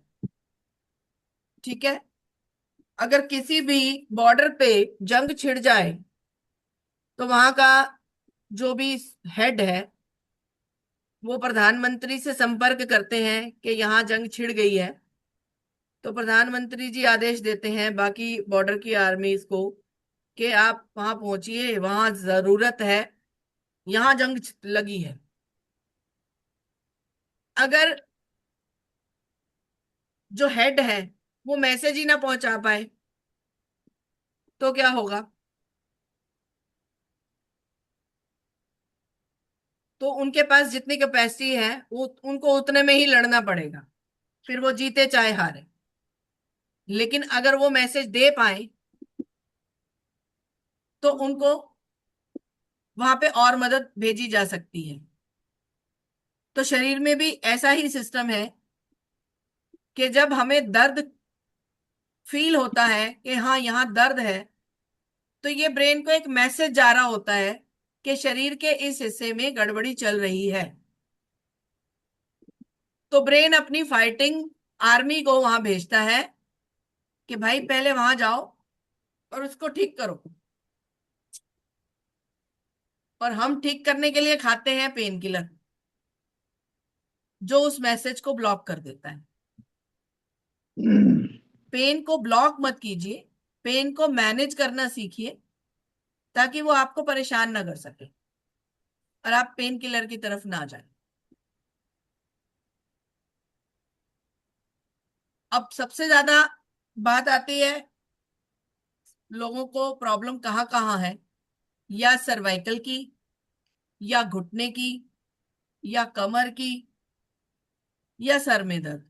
ठीक है, अगर किसी भी बॉर्डर पे जंग छिड़ जाए तो वहां का जो भी हेड है वो प्रधानमंत्री से संपर्क करते हैं कि यहाँ जंग छिड़ गई है। तो प्रधानमंत्री जी आदेश देते हैं बाकी बॉर्डर की आर्मीज को कि आप वहां पहुंचिए, वहां जरूरत है, यहाँ जंग लगी है। अगर जो हेड है वो मैसेज ही ना पहुंचा पाए तो क्या होगा? तो उनके पास जितनी कैपेसिटी है वो उनको उतने में ही लड़ना पड़ेगा, फिर वो जीते चाहे हारे। लेकिन अगर वो मैसेज दे पाए तो उनको वहां पे और मदद भेजी जा सकती है। तो शरीर में भी ऐसा ही सिस्टम है कि जब हमें दर्द फील होता है कि हाँ यहाँ दर्द है, तो ये ब्रेन को एक मैसेज जा रहा होता है कि शरीर के इस हिस्से में गड़बड़ी चल रही है। तो ब्रेन अपनी फाइटिंग आर्मी को वहां भेजता है कि भाई पहले वहां जाओ और उसको ठीक करो। और हम ठीक करने के लिए खाते हैं पेन किलर, जो उस मैसेज को ब्लॉक कर देता है। पेन को ब्लॉक मत कीजिए, पेन को मैनेज करना सीखिए ताकि वो आपको परेशान ना कर सके और आप पेन किलर की तरफ ना जाएं। अब सबसे ज्यादा बात आती है लोगों को प्रॉब्लम कहाँ कहाँ है, या सर्वाइकल की, या घुटने की, या कमर की, या सर में दर्द।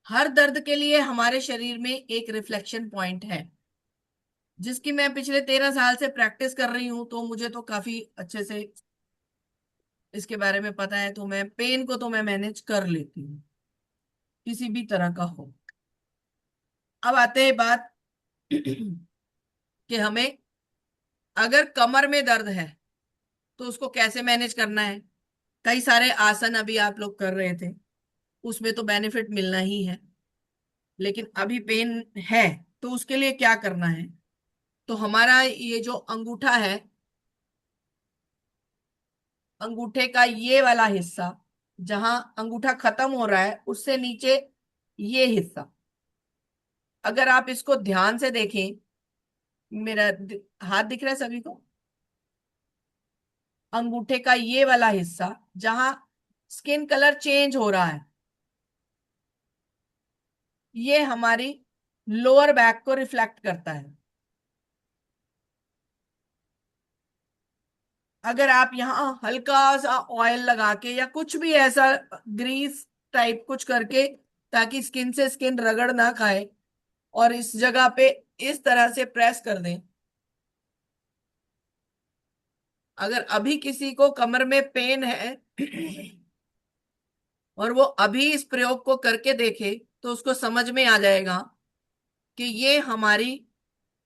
हर दर्द के लिए हमारे शरीर में एक रिफ्लेक्शन पॉइंट है जिसकी मैं पिछले 13 साल से प्रैक्टिस कर रही हूं, तो मुझे तो काफी अच्छे से इसके बारे में पता है। तो मैं पेन को तो मैं मैनेज कर लेती हूँ किसी भी तरह का हो। अब आते हैं बात कि हमें अगर कमर में दर्द है तो उसको कैसे मैनेज करना है। कई सारे आसन अभी आप लोग कर रहे थे, उसमें तो बेनिफिट मिलना ही है, लेकिन अभी पेन है तो उसके लिए क्या करना है? तो हमारा ये जो अंगूठा है, अंगूठे का ये वाला हिस्सा, जहां अंगूठा खत्म हो रहा है उससे नीचे ये हिस्सा, अगर आप इसको ध्यान से देखें, मेरा हाथ दिख रहा है सभी को? अंगूठे का ये वाला हिस्सा जहां स्किन कलर चेंज हो रहा है, ये हमारी लोअर बैक को रिफ्लेक्ट करता है। अगर आप यहाँ हल्का सा ऑयल लगा के या कुछ भी ऐसा ग्रीस टाइप कुछ करके, ताकि स्किन से स्किन रगड़ ना खाए, और इस जगह पे इस तरह से प्रेस कर दें, अगर अभी किसी को कमर में पेन है और वो अभी इस प्रयोग को करके देखे, तो उसको समझ में आ जाएगा कि ये हमारी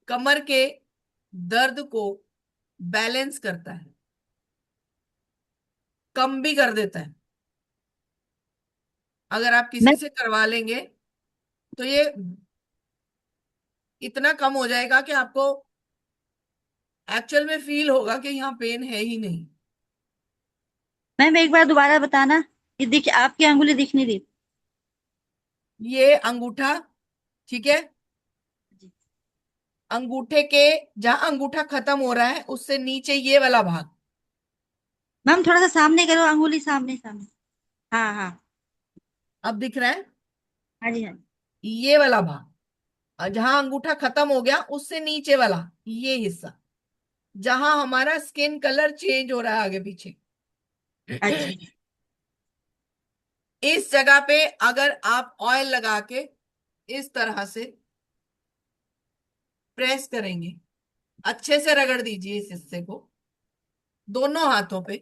कमर के दर्द को बैलेंस करता है, कम भी कर देता है। अगर आप किसी मैं से करवा लेंगे तो ये इतना कम हो जाएगा कि आपको एक्चुअल में फील होगा कि यहाँ पेन है ही नहीं। मैम एक बार दोबारा बताना, ये दिख आपकी अंगुली दिख नहीं रही। ये अंगूठा, ठीक है, जी। अंगूठे के जहां अंगूठा खत्म हो रहा है उससे नीचे ये वाला भाग, मैम थोड़ा सा सामने करो, अंगुली सामने सामने। हाँ हाँ। अब दिख रहा है? हाँ जी हाँ जी। ये वाला भाग, और जहां अंगूठा खत्म हो गया उससे नीचे वाला ये हिस्सा, जहां हमारा स्किन कलर चेंज हो रहा है आगे पीछे, अच्छा। इस जगह पे अगर आप ऑयल लगा के इस तरह से प्रेस करेंगे, अच्छे से रगड़ दीजिए इस हिस्से को दोनों हाथों पे,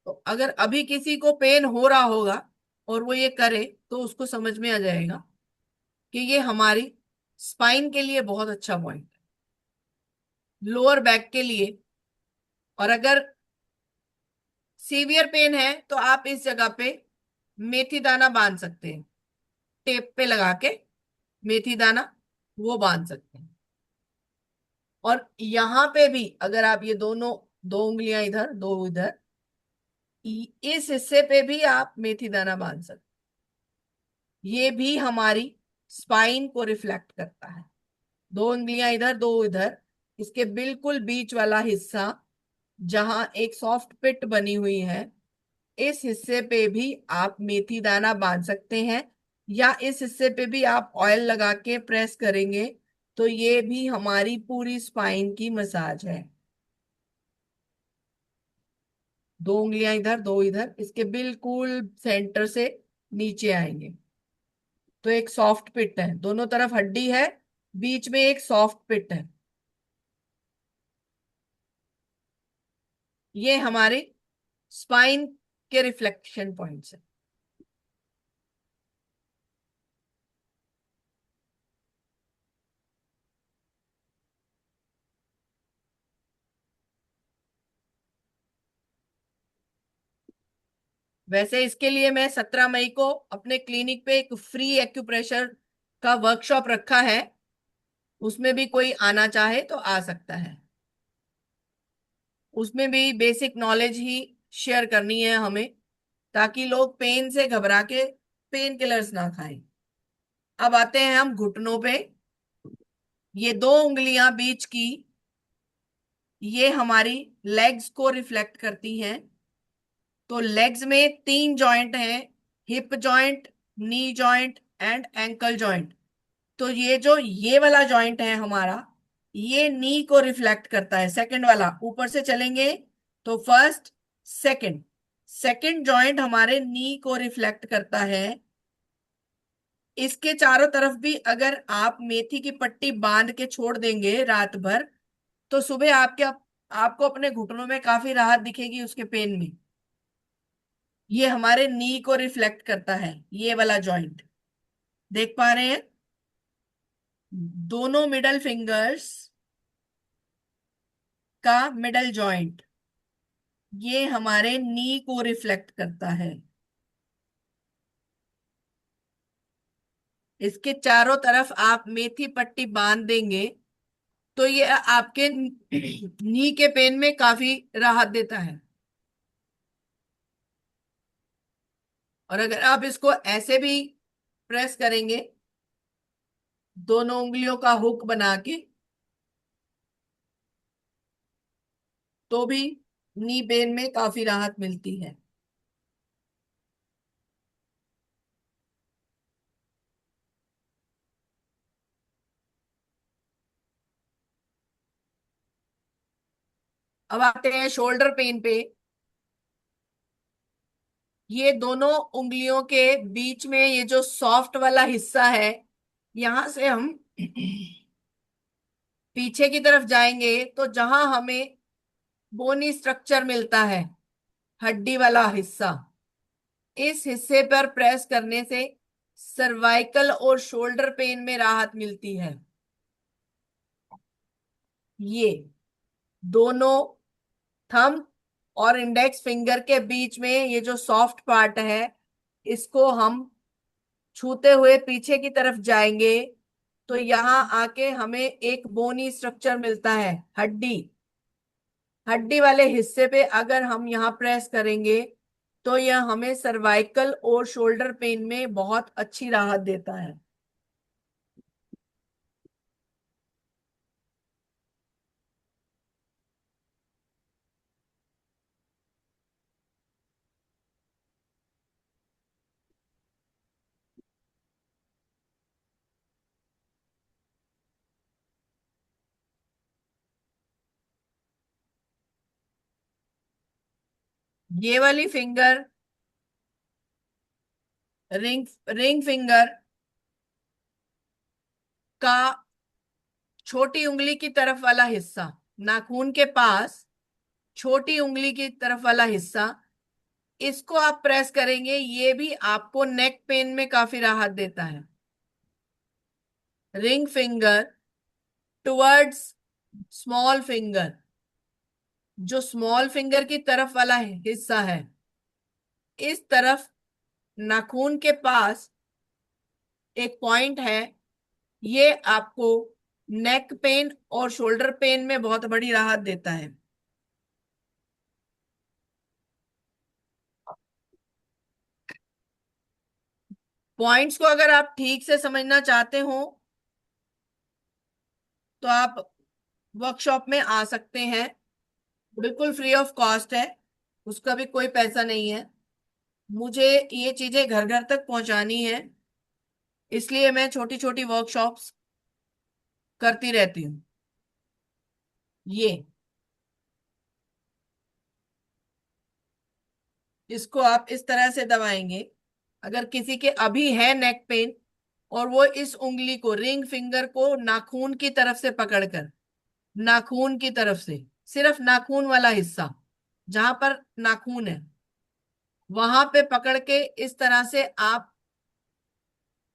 तो अगर अभी किसी को पेन हो रहा होगा और वो ये करे, तो उसको समझ में आ जाएगा कि ये हमारी स्पाइन के लिए बहुत अच्छा पॉइंट है, लोअर बैक के लिए। और अगर सीवियर पेन है तो आप इस जगह पे मेथी दाना बांध सकते हैं, टेप पे लगा के मेथी दाना वो बांध सकते हैं। और यहाँ पे भी अगर आप ये दोनों, दो उंगलियां इधर दो इधर, इस हिस्से पे भी आप मेथी दाना बांध सकते हैं। ये भी हमारी स्पाइन को रिफ्लेक्ट करता है। दो उंगलियां इधर दो इधर, इसके बिल्कुल बीच वाला हिस्सा जहां एक सॉफ्ट पिट बनी हुई है, इस हिस्से पे भी आप मेथी दाना बांध सकते हैं, या इस हिस्से पे भी आप ऑयल लगा के प्रेस करेंगे, तो ये भी हमारी पूरी स्पाइन की मसाज है। दो उंगलियां इधर दो इधर, इसके बिल्कुल सेंटर से नीचे आएंगे, तो एक सॉफ्ट पिट है, दोनों तरफ हड्डी है, बीच में एक सॉफ्ट पिट है। ये हमारे स्पाइन के रिफ्लेक्शन पॉइंट्स है। वैसे इसके लिए मैं 17 मई को अपने क्लिनिक पे एक फ्री एक्यूप्रेशर का वर्कशॉप रखा है, उसमें भी कोई आना चाहे तो आ सकता है। उसमें भी बेसिक नॉलेज ही शेयर करनी है हमें, ताकि लोग पेन से घबरा के पेन किलर्स ना खाएं। अब आते हैं हम घुटनों पे। ये दो उंगलियां बीच की, ये हमारी लेग्स को रिफ्लेक्ट करती हैं। तो लेग्स में तीन जॉइंट हैं, hip joint, knee joint and ankle joint. तो ये जो ये वाला जॉइंट है हमारा, ये नी को रिफ्लेक्ट करता है। सेकंड वाला ऊपर से चलेंगे तो फर्स्ट सेकंड, सेकंड जॉइंट हमारे नी को रिफ्लेक्ट करता है। इसके चारों तरफ भी अगर आप मेथी की पट्टी बांध के छोड़ देंगे रात भर, तो सुबह आपको अपने घुटनों में काफी राहत दिखेगी उसके पेन में। ये हमारे नी को रिफ्लेक्ट करता है, ये वाला जॉइंट देख पा रहे हैं? दोनों मिडल फिंगर्स का मिडल जॉइंट, ये हमारे नी को रिफ्लेक्ट करता है। इसके चारों तरफ आप मेथी पट्टी बांध देंगे तो ये आपके नी के पेन में काफी राहत देता है। और अगर आप इसको ऐसे भी प्रेस करेंगे, दोनों उंगलियों का हुक बना के, तो भी नी पेन में काफी राहत मिलती है। अब आते हैं शोल्डर पेन पे। ये दोनों उंगलियों के बीच में ये जो सॉफ्ट वाला हिस्सा है, यहां से हम पीछे की तरफ जाएंगे तो जहां हमें बोनी स्ट्रक्चर मिलता है, हड्डी वाला हिस्सा, इस हिस्से पर प्रेस करने से सर्वाइकल और शोल्डर पेन में राहत मिलती है। ये दोनों थंब और इंडेक्स फिंगर के बीच में ये जो सॉफ्ट पार्ट है, इसको हम छूते हुए पीछे की तरफ जाएंगे तो यहाँ आके हमें एक बोनी स्ट्रक्चर मिलता है, हड्डी। हड्डी वाले हिस्से पे अगर हम यहाँ प्रेस करेंगे तो यह हमें सर्वाइकल और शोल्डर पेन में बहुत अच्छी राहत देता है। ये वाली फिंगर रिंग रिंग फिंगर का छोटी उंगली की तरफ वाला हिस्सा, नाखून के पास छोटी उंगली की तरफ वाला हिस्सा, इसको आप प्रेस करेंगे, ये भी आपको नेक पेन में काफी राहत देता है। Ring finger towards small finger, जो स्मॉल फिंगर की तरफ वाला हिस्सा है, इस तरफ नाखून के पास एक पॉइंट है, ये आपको नेक पेन और शोल्डर पेन में बहुत बड़ी राहत देता है। पॉइंट्स को अगर आप ठीक से समझना चाहते हो तो आप वर्कशॉप में आ सकते हैं, बिल्कुल फ्री ऑफ कॉस्ट है, उसका भी कोई पैसा नहीं है। मुझे ये चीजें घर घर तक पहुंचानी है, इसलिए मैं छोटी छोटी वर्कशॉप्स करती रहती हूँ। ये इसको आप इस तरह से दबाएंगे। अगर किसी के अभी है नेक पेन और वो इस उंगली को, रिंग फिंगर को नाखून की तरफ से पकड़कर, नाखून की तरफ से, सिर्फ नाखून वाला हिस्सा जहां पर नाखून है, वहां पे पकड़ के इस तरह से आप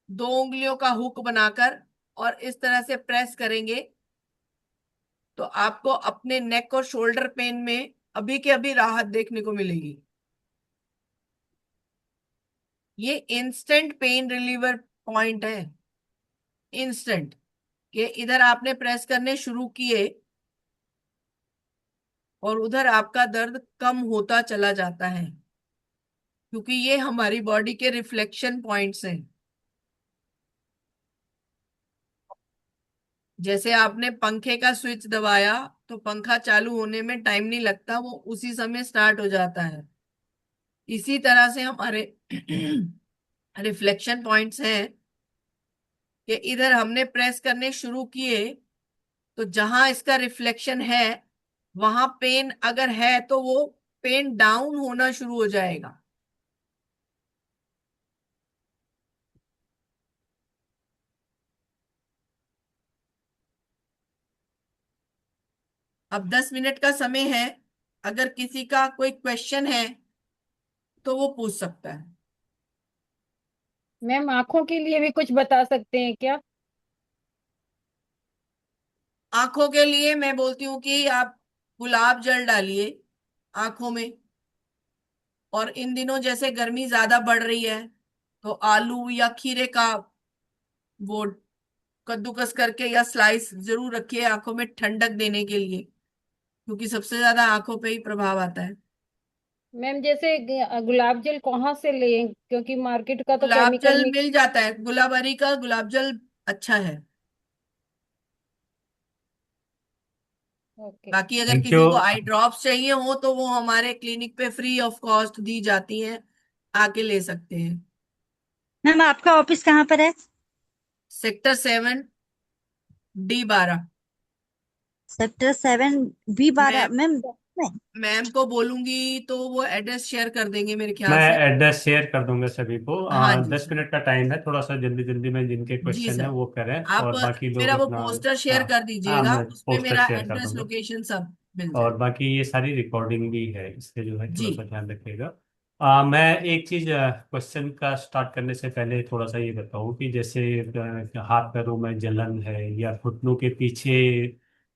दो उंगलियों का हुक बनाकर और इस तरह से प्रेस करेंगे तो आपको अपने नेक और शोल्डर पेन में अभी के अभी राहत देखने को मिलेगी। ये इंस्टेंट पेन रिलीवर पॉइंट है। इंस्टेंट कि इधर आपने प्रेस करने शुरू किए और उधर आपका दर्द कम होता चला जाता है, क्योंकि ये हमारी बॉडी के रिफ्लेक्शन पॉइंट्स हैं। जैसे आपने पंखे का स्विच दबाया तो पंखा चालू होने में टाइम नहीं लगता, वो उसी समय स्टार्ट हो जाता है। इसी तरह से हमारे रिफ्लेक्शन पॉइंट्स हैं कि इधर हमने प्रेस करने शुरू किए तो जहां इसका रिफ्लेक्शन है, वहां पेन अगर है तो वो पेन डाउन होना शुरू हो जाएगा। अब 10 मिनट का समय है, अगर किसी का कोई क्वेश्चन है तो वो पूछ सकता है। मैम आंखों के लिए भी कुछ बता सकते हैं क्या? आंखों के लिए मैं बोलती हूँ कि आप गुलाब जल डालिए आंखों में। और इन दिनों जैसे गर्मी ज्यादा बढ़ रही है, तो आलू या खीरे का वो कद्दूकस करके या स्लाइस जरूर रखिए आंखों में ठंडक देने के लिए, क्योंकि सबसे ज्यादा आंखों पे ही प्रभाव आता है। मैम जैसे गुलाब जल कहाँ से लें, क्योंकि मार्केट का तो गुलाब केमिकल जल मिक्स। मिल जाता है, गुलाबरी का गुलाब जल अच्छा है। ओके। बाकी अगर थैंक यू। किसी को आई ड्रॉप्स चाहिए हो तो वो हमारे क्लिनिक पे फ्री ऑफ कॉस्ट दी जाती हैं, आके ले सकते हैं। मैम आपका ऑफिस कहाँ पर है? Sector 7 D12। सेक्टर 7B12 मैं मैम। मैम को बोलूंगी तो वो एड्रेस शेयर कर देंगे मेरे मैं ख्याल से। एड्रेस शेयर कर दूंगा सभी को। हाँ जी 10 मिनट का टाइम है, थोड़ा सा जल्दी जल्दी में जिनके जी क्वेश्चन है सर। वो करें आप और बाकी लोग मेरा वो अपना। पोस्टर शेयर हाँ। कर हाँ, दीजिएगा, मैं उसमें पोस्टर मेरा शेयर कर एड्रेस दूंगा। लोकेशन सब मिल और जाएगा। बाकी ये सारी रिकॉर्डिंग भी है, इससे जो है जी थोड़ा सा ध्यान रखिएगा। मैं एक चीज क्वेश्चन का स्टार्ट करने से पहले थोड़ा सा ये बताऊं कि जैसे हाथ पैरों में जलन है या घुटनों के पीछे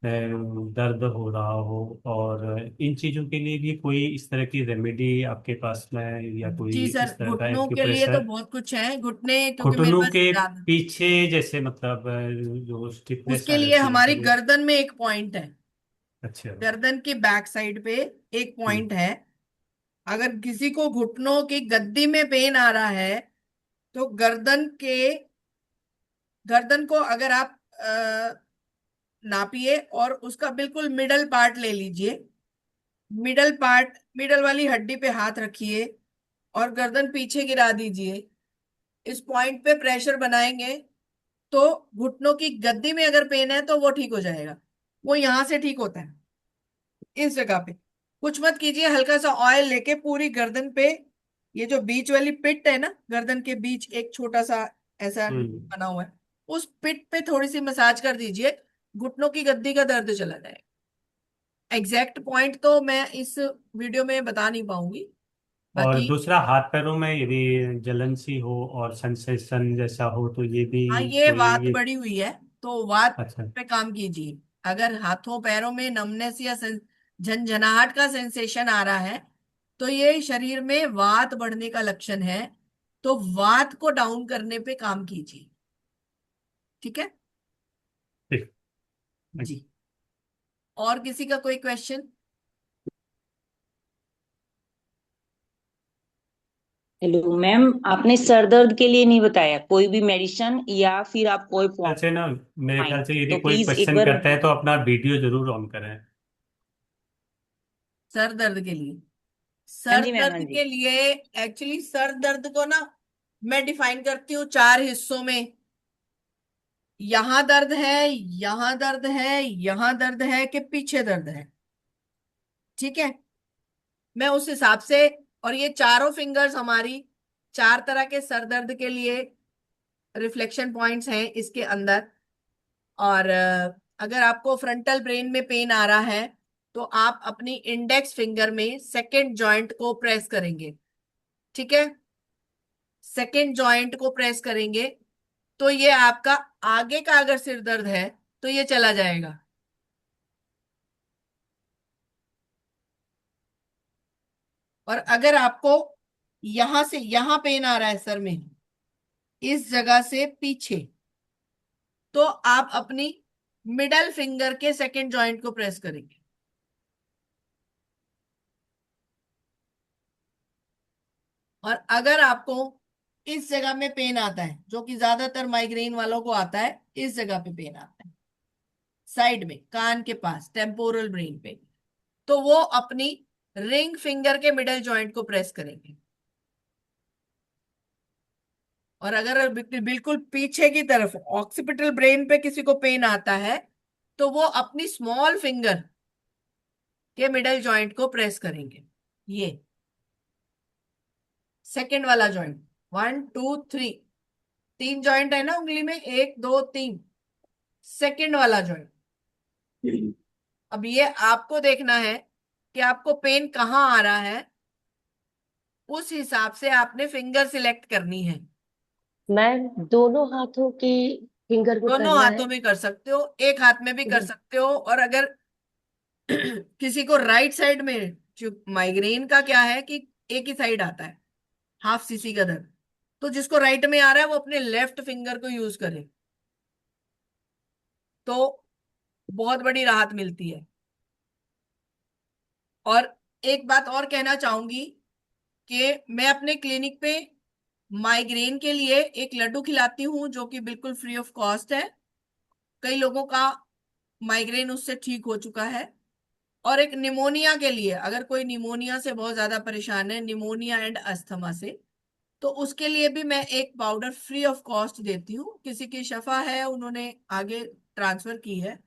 दर्द हो रहा हो, और इन चीजों के लिए भी कोई इस तरह की रेमेडी आपके पास में, या कोई जी सर, इस तरह का घुटनों के लिए तो एक्यूप्रेशर? बहुत कुछ है। घुटने क्योंकि मेरे घुटनों पास के ज्यादा, पीछे जैसे मतलब जो स्टिफनेस उसके आ लिए जाती है हमारी कभी। गर्दन में एक पॉइंट है। अच्छा। गर्दन की बैक साइड पे एक हम्म। पॉइंट है। अगर किसी को घुटनों की गद्दी में पेन आ रहा है, तो गर्दन को अगर आप नापिए और उसका बिल्कुल मिडल पार्ट ले लीजिए। मिडल वाली हड्डी पे हाथ रखिए और गर्दन पीछे गिरा दीजिए। इस पॉइंट पे प्रेशर बनाएंगे तो घुटनों की गद्दी में अगर पेन है तो वो ठीक हो जाएगा। वो यहां से ठीक होता है, इस जगह पे। कुछ मत कीजिए, हल्का सा ऑयल लेके पूरी गर्दन पे, ये जो बीच वाली पिट है ना, गर्दन के बीच एक छोटा सा ऐसा हम्म। बना हुआ है, उस पिट पे थोड़ी सी मसाज कर दीजिए। घुटनों की गद्दी का दर्द चला जाएगा। एग्जैक्ट पॉइंट तो मैं इस वीडियो में बता नहीं पाऊंगी। और बाकी दूसरा, हाथ पैरों में यदि जलन सी हो और सेंसेशन जैसा हो तो ये भी हाँ, ये कोई वात ये? बढ़ी हुई है तो वात अच्छा। पे काम कीजिए। अगर हाथों पैरों में नमनेस या झंझनाहट का सेंसेशन आ रहा है, तो ये शरीर में वात बढ़ने का लक्षण है। तो वात को डाउन करने पे काम कीजिए। ठीक है ठीक। जी। और किसी का कोई क्वेश्चन? हेलो मैम, आपने सर दर्द के लिए नहीं बताया कोई भी मेडिसिन या फिर आप कोई ख्याल से ना, मेरे पॉइंट, ख्याल से यदि तो कोई प्लीज एक क्वेश्चन बार। करता है तो अपना वीडियो जरूर ऑन करें। सर दर्द के लिए, हाँ सर जी मैम, हाँ दर्द जी। के लिए एक्चुअली सर दर्द को ना मैं डिफाइन करती हूँ 4 हिस्सों में। यहां दर्द है, यहां दर्द है, यहां दर्द है कि पीछे दर्द है। ठीक है, मैं उस हिसाब से, और ये चारों फिंगर्स हमारी 4 तरह के सर दर्द के लिए रिफ्लेक्शन पॉइंट्स हैं इसके अंदर। और अगर आपको फ्रंटल ब्रेन में पेन आ रहा है, तो आप अपनी इंडेक्स फिंगर में सेकेंड जॉइंट को प्रेस करेंगे। ठीक है, सेकेंड जॉइंट को प्रेस करेंगे तो ये आपका आगे का अगर सिर दर्द है तो ये चला जाएगा। और अगर आपको यहां से यहां पेन आ रहा है सर में, इस जगह से पीछे, तो आप अपनी मिडल फिंगर के सेकेंड जॉइंट को प्रेस करेंगे। और अगर आपको इस जगह में पेन आता है, जो कि ज्यादातर माइग्रेन वालों को आता है, इस जगह पे पेन आता है, साइड में कान के पास टेम्पोरल ब्रेन पे, तो वो अपनी रिंग फिंगर के मिडल जॉइंट को प्रेस करेंगे। और अगर बिल्कुल पीछे की तरफ ऑक्सीपिटल ब्रेन पे किसी को पेन आता है, तो वो अपनी स्मॉल फिंगर के मिडल जॉइंट को प्रेस करेंगे। ये सेकेंड वाला जॉइंट, 1 2 3, 3 जॉइंट है ना उंगली में, 1 2 3, सेकेंड वाला जॉइंट। अब ये आपको देखना है कि आपको पेन कहाँ आ रहा है, उस हिसाब से आपने फिंगर सिलेक्ट करनी है। मैम दोनों हाथों की फिंगर को दोनों करना है। हाथों में कर सकते हो, एक हाथ में भी कर सकते हो। और अगर किसी को राइट साइड में, जो माइग्रेन का क्या है कि एक ही साइड आता है, हाफ सीसी का दर्द, तो जिसको राइट में आ रहा है वो अपने लेफ्ट फिंगर को यूज करे तो बहुत बड़ी राहत मिलती है। और एक बात और कहना चाहूंगी कि मैं अपने क्लिनिक पे माइग्रेन के लिए एक लड्डू खिलाती हूँ जो कि बिल्कुल फ्री ऑफ कॉस्ट है। कई लोगों का माइग्रेन उससे ठीक हो चुका है। और एक निमोनिया के लिए, अगर कोई निमोनिया से बहुत ज्यादा परेशान है, निमोनिया एंड अस्थमा से, तो उसके लिए भी मैं एक पाउडर फ्री ऑफ कॉस्ट देती हूँ। किसी की शफा है, उन्होंने आगे ट्रांसफर की है,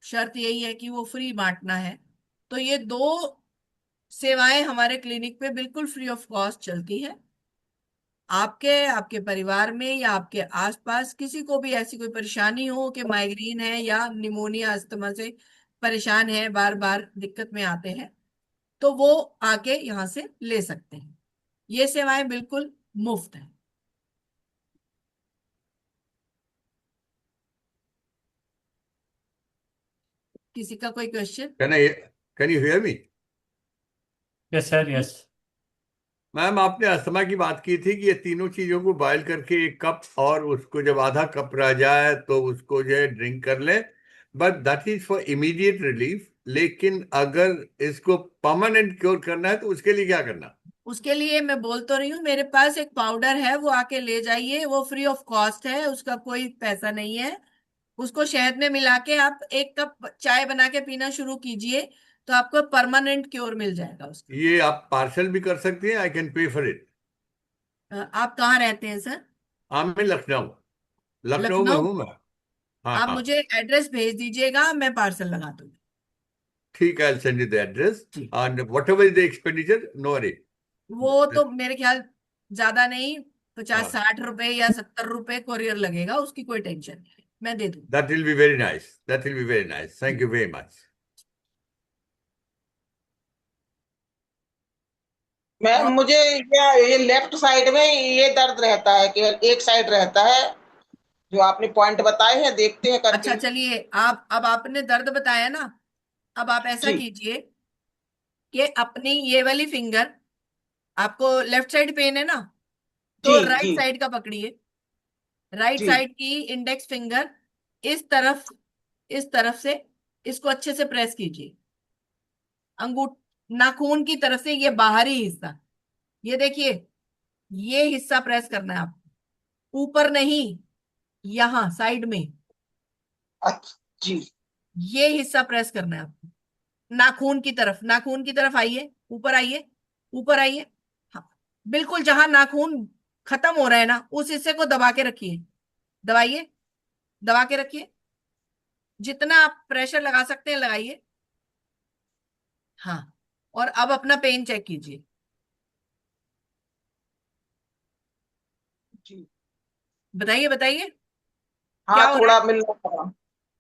शर्त यही है कि वो फ्री बांटना है। तो ये दो सेवाएं हमारे क्लिनिक पे बिल्कुल फ्री ऑफ कॉस्ट चलती है। आपके आपके परिवार में या आपके आसपास किसी को भी ऐसी कोई परेशानी हो कि माइग्रेन है या निमोनिया अस्थमा से परेशान है, बार बार दिक्कत में आते हैं, तो वो आके यहाँ से ले सकते हैं। ये सेवाएं बिल्कुल मुफ्त है। किसी का कोई question? Can you hear me? Yes sir, yes. Ma'am, आपने अस्थमा की बात की थी कि ये तीनों चीजों को बॉयल करके एक कप, और उसको जब आधा कप रह जाए तो उसको जो है ड्रिंक कर लें, but that is for immediate relief. लेकिन अगर इसको परमानेंट क्योर करना है तो उसके लिए क्या करना? उसके लिए मैं बोल तो रही हूँ, मेरे पास एक पाउडर है, वो आके ले जाइए, वो फ्री ऑफ कॉस्ट है, उसका कोई पैसा नहीं है। उसको शहद में मिला के आप एक कप चाय बना के पीना शुरू कीजिए, तो आपको परमानेंट क्योर मिल जाएगा उसका। ये आप पार्सल भी कर सकते हैं, I can pay for it. आप कहाँ रहते हैं सर? मैं लखनऊ, लखनऊ में लखनऊ? हूँ मैं। हाँ आप हाँ, मुझे एड्रेस भेज दीजिएगा, मैं पार्सल लगा दूंगी। ठीक है, I send you the address and whatever the expenditure, no worry. वो तो मेरे ख्याल ज्यादा नहीं, 50-60 रुपए या 70 रुपए कोरियर लगेगा, उसकी कोई टेंशन नहीं है, मैं दे दूंगी। That will be very nice, that will be very nice, thank you very much. Ma'am मुझे ये लेफ्ट साइड में ये दर्द रहता है कि एक साइड रहता है, जो आपने पॉइंट बताए हैं, देखते हैं अच्छा करके। चलिए, आप अब आपने दर्द बताया ना, अब आप ऐसा जी कीजिए कि अपनी ये वाली फिंगर, आपको लेफ्ट साइड पेन है ना, तो जी राइट जी साइड का पकड़िए। राइट जी साइड की इंडेक्स फिंगर इस तरफ से इसको अच्छे से प्रेस कीजिए। अंगूठ नाखून की तरफ से, ये बाहरी हिस्सा, ये देखिए, ये हिस्सा प्रेस करना है आपको, ऊपर नहीं, यहाँ साइड में अच्छा जी ये हिस्सा प्रेस करना है आपको। नाखून की तरफ आइए, ऊपर आइए, ऊपर आइए। हाँ, बिल्कुल जहां नाखून खत्म हो रहा है ना, उस हिस्से को दबा के रखिए, दबाइए, दबा के रखिए, जितना आप प्रेशर लगा सकते हैं लगाइए। हाँ, और अब अपना पेन चेक कीजिए। जी। बताइए बताइए, क्या हाँ हो रहा है? थोड़ा मिल रहा है,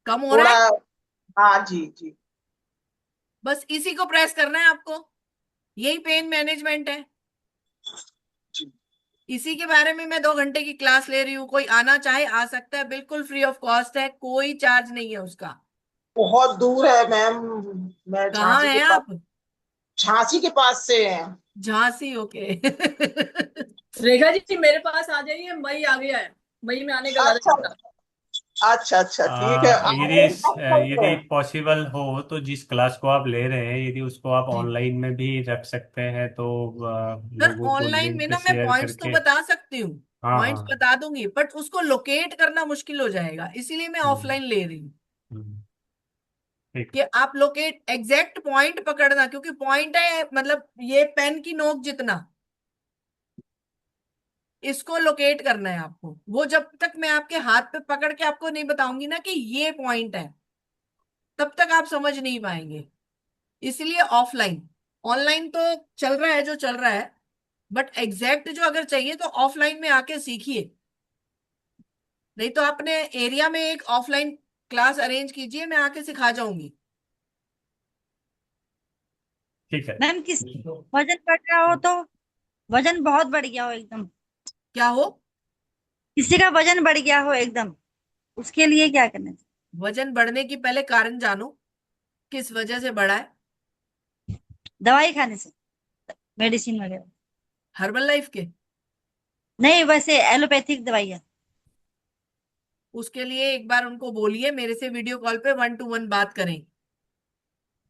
कम हो रहा थोड़ा। है? हाँ जी जी बस इसी को प्रेस करना है आपको, यही पेन मैनेजमेंट है। जी। इसी के बारे में मैं 2 घंटे की क्लास ले रही हूँ, कोई आना चाहे आ सकता है, बिल्कुल फ्री ऑफ कॉस्ट है, कोई चार्ज नहीं है उसका। बहुत दूर है मैम, मैं कहाँ झांसी के हैं पास, आप? झांसी के पास से है। झांसी? ओके। रेखा जी मेरे पास आ जाइए, मई आ गया है, मई में आने का वादा अच्छा करना। अच्छा अच्छा, ठीक है। यदि यदि पॉसिबल हो तो जिस क्लास को आप ले रहे हैं, यदि उसको आप जी ऑनलाइन में भी रख सकते हैं तो सर, लोगों को ऑनलाइन में लिंक ना मैं शेयर पॉइंट्स तो करके। बता सकती हूँ, हाँ पॉइंट्स हाँ। बता दूंगी, बट उसको लोकेट करना मुश्किल हो जाएगा, इसीलिए मैं हम्म, ऑफलाइन ले रही हूँ। हम्म, ठीक। कि आप लोकेट एग्जैक्ट पॉइंट पकड़ना, क्योंकि पॉइंट है मतलब ये पेन की नोक जितना, इसको लोकेट करना है आपको। वो जब तक मैं आपके हाथ पे पकड़ के आपको नहीं बताऊंगी ना कि ये पॉइंट है, तब तक आप समझ नहीं पाएंगे। इसलिए ऑफलाइन, ऑनलाइन तो चल रहा है जो चल रहा है, बट एग्जैक्ट जो अगर चाहिए तो ऑफलाइन में आके सीखिए। नहीं तो अपने एरिया में एक ऑफलाइन क्लास अरेंज कीजिए, मैं आके सिखा जाऊंगी। ठीक है। मैम किस वजन बढ़ रहा हो तो, वजन बहुत बढ़ गया हो एकदम, क्या हो? किसी का वजन बढ़ गया हो एकदम, उसके लिए क्या करना चाहिए? वजन बढ़ने की पहले कारण जानो किस वजह से बढ़ा है? दवाई खाने से, मेडिसिन वगैरह। हर्बल लाइफ के? नहीं, वैसे एलोपैथिक दवाइयाँ। उसके लिए एक बार उनको बोलिए मेरे से वीडियो कॉल पे 1-to-1 बात करें।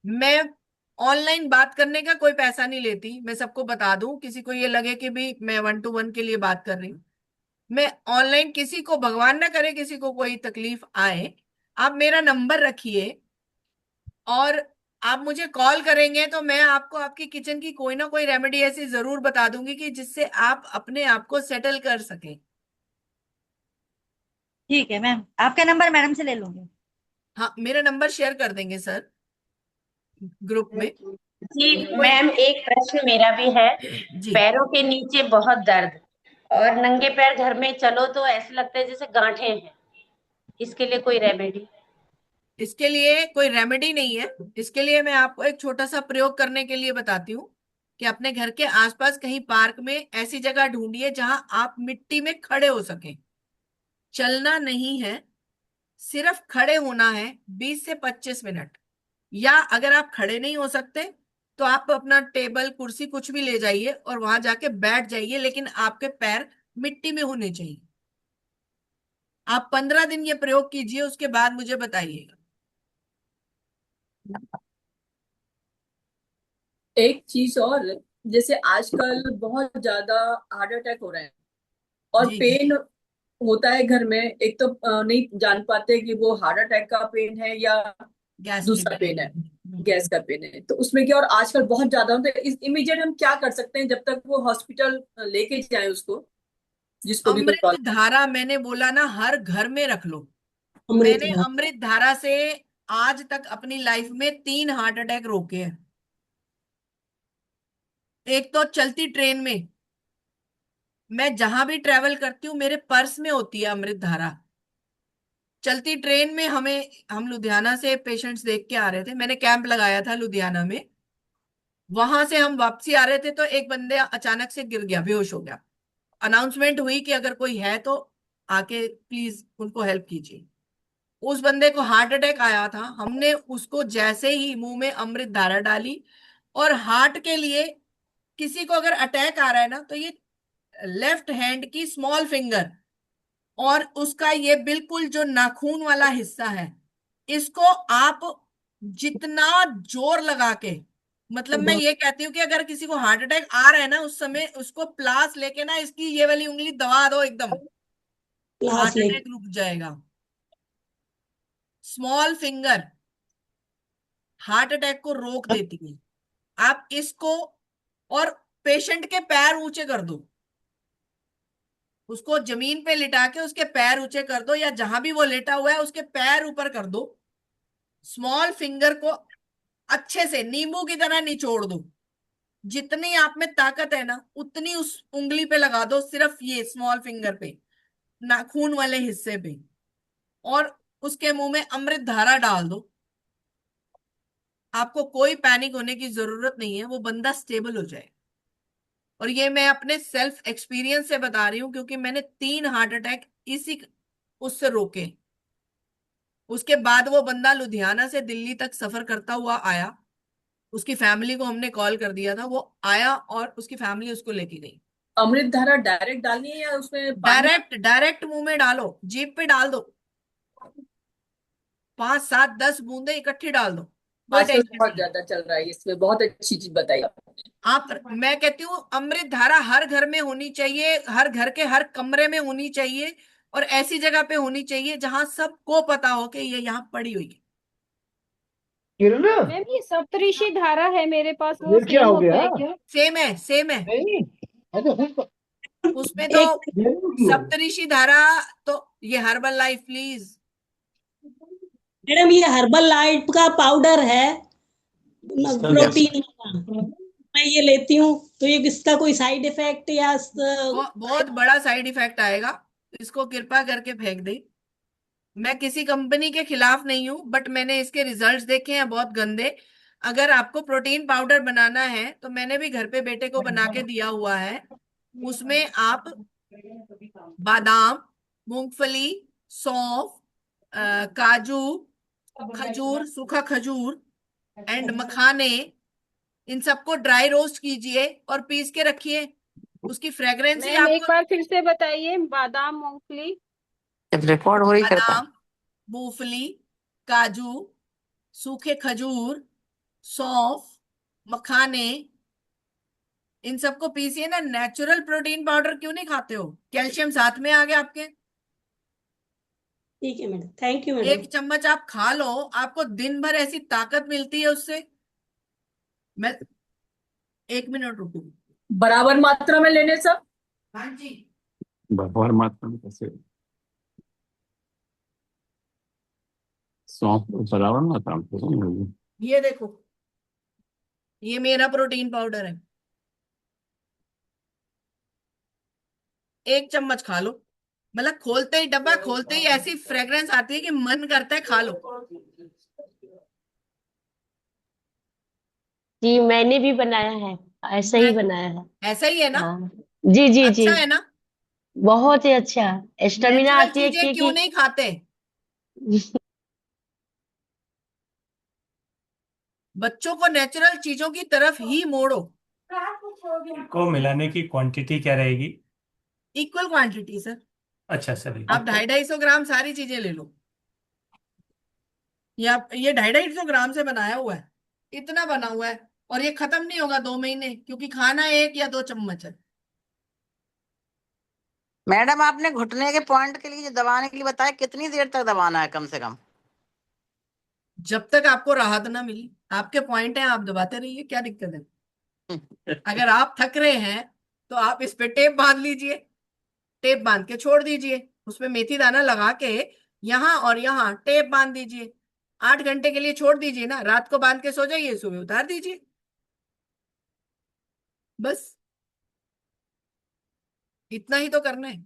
मैं ऑनलाइन बात करने का कोई पैसा नहीं लेती, मैं सबको बता दूं, किसी को ये लगे कि भी मैं 1-to-1 के लिए बात कर रही हूँ। मैं ऑनलाइन किसी को, भगवान ना करे किसी को कोई तकलीफ आए, आप मेरा नंबर रखिए और आप मुझे कॉल करेंगे तो मैं आपको आपकी किचन की कोई ना कोई रेमेडी ऐसी जरूर बता दूंगी कि जिससे आप अपने आप को सेटल कर सकें। ठीक है मैम, आपका नंबर मैडम से ले लूंगी। हाँ, मेरा नंबर शेयर कर देंगे सर ग्रुप में। जी कोई मैम, एक प्रश्न मेरा भी है। जी, पैरों के नीचे बहुत दर्द और नंगे पैर घर में चलो तो ऐसे लगता है जैसे गांठें हैं, इसके लिए कोई रेमेडी? इसके लिए कोई रेमेडी नहीं है। इसके लिए मैं आपको एक छोटा सा प्रयोग करने के लिए बताती हूँ कि अपने घर के आसपास कहीं पार्क में ऐसी जगह ढूंढिए जहां आप मिट्टी में खड़े हो सकें। चलना नहीं है, सिर्फ खड़े होना है 20 से 25 मिनट। या अगर आप खड़े नहीं हो सकते तो आप अपना टेबल कुर्सी कुछ भी ले जाइए और वहां जाके बैठ जाइए, लेकिन आपके पैर मिट्टी में होने चाहिए। आप 15 दिन ये प्रयोग कीजिए, उसके बाद मुझे बताइएगा। एक चीज और, जैसे आजकल बहुत ज्यादा हार्ट अटैक हो रहे हैं और जी जी। पेन होता है घर में। एक तो नहीं जान पाते कि वो हार्ट अटैक का पेन है या गैस्ट्रिक। दूसरा पेन है, गैस का पेन है। तो उसमें क्या, और आजकल बहुत ज्यादा होता है। इस इमीडिएट हम क्या कर सकते हैं जब तक वो हॉस्पिटल लेके जाए उसको, जिसको भी कोई अमृत प्रॉब्लम? धारा मैंने बोला ना, हर घर में रख लो। अमृत मैंने है। अमृत धारा से आज तक अपनी लाइफ में 3 हार्ट अटैक रोके हैं। एक तो चलती ट्रेन में, मैं जहां भी ट्रेवल करती हूँ मेरे पर्स में होती है अमृत धारा। चलती ट्रेन में हम लुधियाना से पेशेंट्स देख के आ रहे थे, मैंने कैंप लगाया था लुधियाना में। वहां से हम वापसी आ रहे थे तो एक बंदे अचानक से गिर गया, बेहोश हो गया। अनाउंसमेंट हुई कि अगर कोई है तो आके प्लीज उनको हेल्प कीजिए। उस बंदे को हार्ट अटैक आया था, हमने उसको जैसे ही मुंह में अमृत धारा डाली। और हार्ट के लिए किसी को अगर अटैक आ रहा है ना, तो ये लेफ्ट हैंड की स्मॉल फिंगर और उसका ये बिल्कुल जो नाखून वाला हिस्सा है, इसको आप जितना जोर लगा के, मतलब मैं ये कहती हूँ कि अगर किसी को हार्ट अटैक आ रहा है ना, उस समय उसको प्लास लेके ना इसकी ये वाली उंगली दबा दो एकदम, हार्ट अटैक रुक जाएगा। स्मॉल फिंगर हार्ट अटैक को रोक देती है। आप इसको, और पेशेंट के पैर ऊंचे कर दो, उसको जमीन पे लिटा के उसके पैर ऊंचे कर दो, या जहां भी वो लेटा हुआ है उसके पैर ऊपर कर दो। स्मॉल फिंगर को अच्छे से नींबू की तरह निचोड़ दो। जितनी आप में ताकत है ना उतनी उस उंगली पे लगा दो, सिर्फ ये स्मॉल फिंगर पे, नाखून वाले हिस्से पे, और उसके मुंह में अमृत धारा डाल दो। आपको कोई पैनिक होने की जरूरत नहीं है, वो बंदा स्टेबल हो जाए। और ये मैं अपने सेल्फ एक्सपीरियंस से बता रही हूँ, क्योंकि मैंने 3 हार्ट अटैक इसी उससे रोके। उसके बाद वो बंदा लुधियाना से दिल्ली तक सफर करता हुआ आया। उसकी फैमिली को हमने कॉल कर दिया था, वो आया और उसकी फैमिली उसको लेके गई। अमृत धारा डायरेक्ट डालनी है या उसमें पानी? डायरेक्ट डायरेक्ट मुंह में डालो, जीभ पे डाल दो, 5 7 10 बूंदे इकट्ठी डाल दो, कोई आजकल टेंशन बहुत नहीं। ज्यादा चल रहा है इसमें, बहुत अच्छी चीज बताई आपने। मैं कहती हूँ अमृत धारा हर घर में होनी चाहिए, हर घर के हर कमरे में होनी चाहिए, और ऐसी जगह पे होनी चाहिए जहां सबको पता हो कि ये यहाँ पड़ी हुई है। मैम ये सप्तऋषि धारा है मेरे पास, वो ये क्या सेम हो होता गया? है क्या? सेम है, सेम है। नहीं, अच्छा उसमें तो एक सप्तऋषि धारा, तो ये हर्बल लाइफ प्लीज। मैडम ये हर्बल लाइफ का पाउडर है प्रोटीन का, मैं ये लेती हूँ तो ये इसका कोई साइड इफेक्ट या बहुत बड़ा साइड इफेक्ट आएगा, इसको कृपा करके फेंक दे। मैं किसी कंपनी के खिलाफ नहीं हूं, बट मैंने इसके रिजल्ट्स देखे हैं बहुत गंदे। अगर आपको प्रोटीन पाउडर बनाना है तो मैंने भी घर पे बेटे को बना के दिया हुआ है। उसमें आप बादाम, मूंगफली, सौंफ, काजू, खजूर, सूखा खजूर, एंड मखाने, इन सबको ड्राई रोस्ट कीजिए और पीस के रखिए। उसकी फ्रेग्रेंस ही मैम एक आपको, बार फिर से बताइए, बादाम, मूंगफली। जब रिकॉर्ड हो ही करता है। बादाम, मूंगफली, काजू, सूखे खजूर, सौंफ, मखाने, इन सबको पीसिए ना। नेचुरल प्रोटीन पाउडर क्यों नहीं खाते हो? कैल्शियम साथ में आ गया आपके। ठीक है मैडम, थैंक यू मैडम। एक चम्मच आप खा लो, आपको दिन भर ऐसी ताकत मिलती है उससे। मैं 1 मिनट रुकू। बराबर मात्रा में लेने सब। हाँ जी। बराबर मात्रा में कैसे? सौंफ तो बराबर मात्रा में तो नहीं होगी। ये देखो, ये मेरा प्रोटीन पाउडर है। 1 चम्मच खा लो, मतलब खोलते ही, डब्बा खोलते ही ऐसी फ्रेग्रेंस आती है कि मन करता है खा लो। जी मैंने भी बनाया है, ऐसा ही बनाया है। ऐसा ही है ना? हाँ जी जी जी। अच्छा है ना? बहुत ही अच्छा, स्टेमिना नेचुरल आती है चीजें क्यों क्योंकि नहीं खाते? बच्चों को नेचुरल चीजों की तरफ ही मोड़ो। को मिलाने की क्वांटिटी क्या रहेगी? Equal quantity sir. अच्छा सर। आप 250-250 ग्राम सारी चीजें ले लो। ये 250-250 ग्राम से बनाया हुआ है, इतना बना हुआ है, और ये खत्म नहीं होगा 2 महीने, क्योंकि खाना 1 या 2 चम्मच है। मैडम आपने घुटने के पॉइंट के लिए जो दबाने के लिए बताया, कितनी देर तक दबाना है कम से कम? जब तक आपको राहत ना मिली। आपके पॉइंट है, आप दबाते रहिए, क्या दिक्कत है? अगर आप थक रहे हैं तो आप इस पे टेप बांध लीजिए, टेप बांध के छोड़ दीजिए, उसमें मेथी दाना लगा के यहाँ और यहाँ टेप बांध दीजिए। 8 घंटे के लिए छोड़ दीजिए ना, रात को बांध के सो जाइए, सुबह उतार दीजिए, बस इतना ही तो करना है।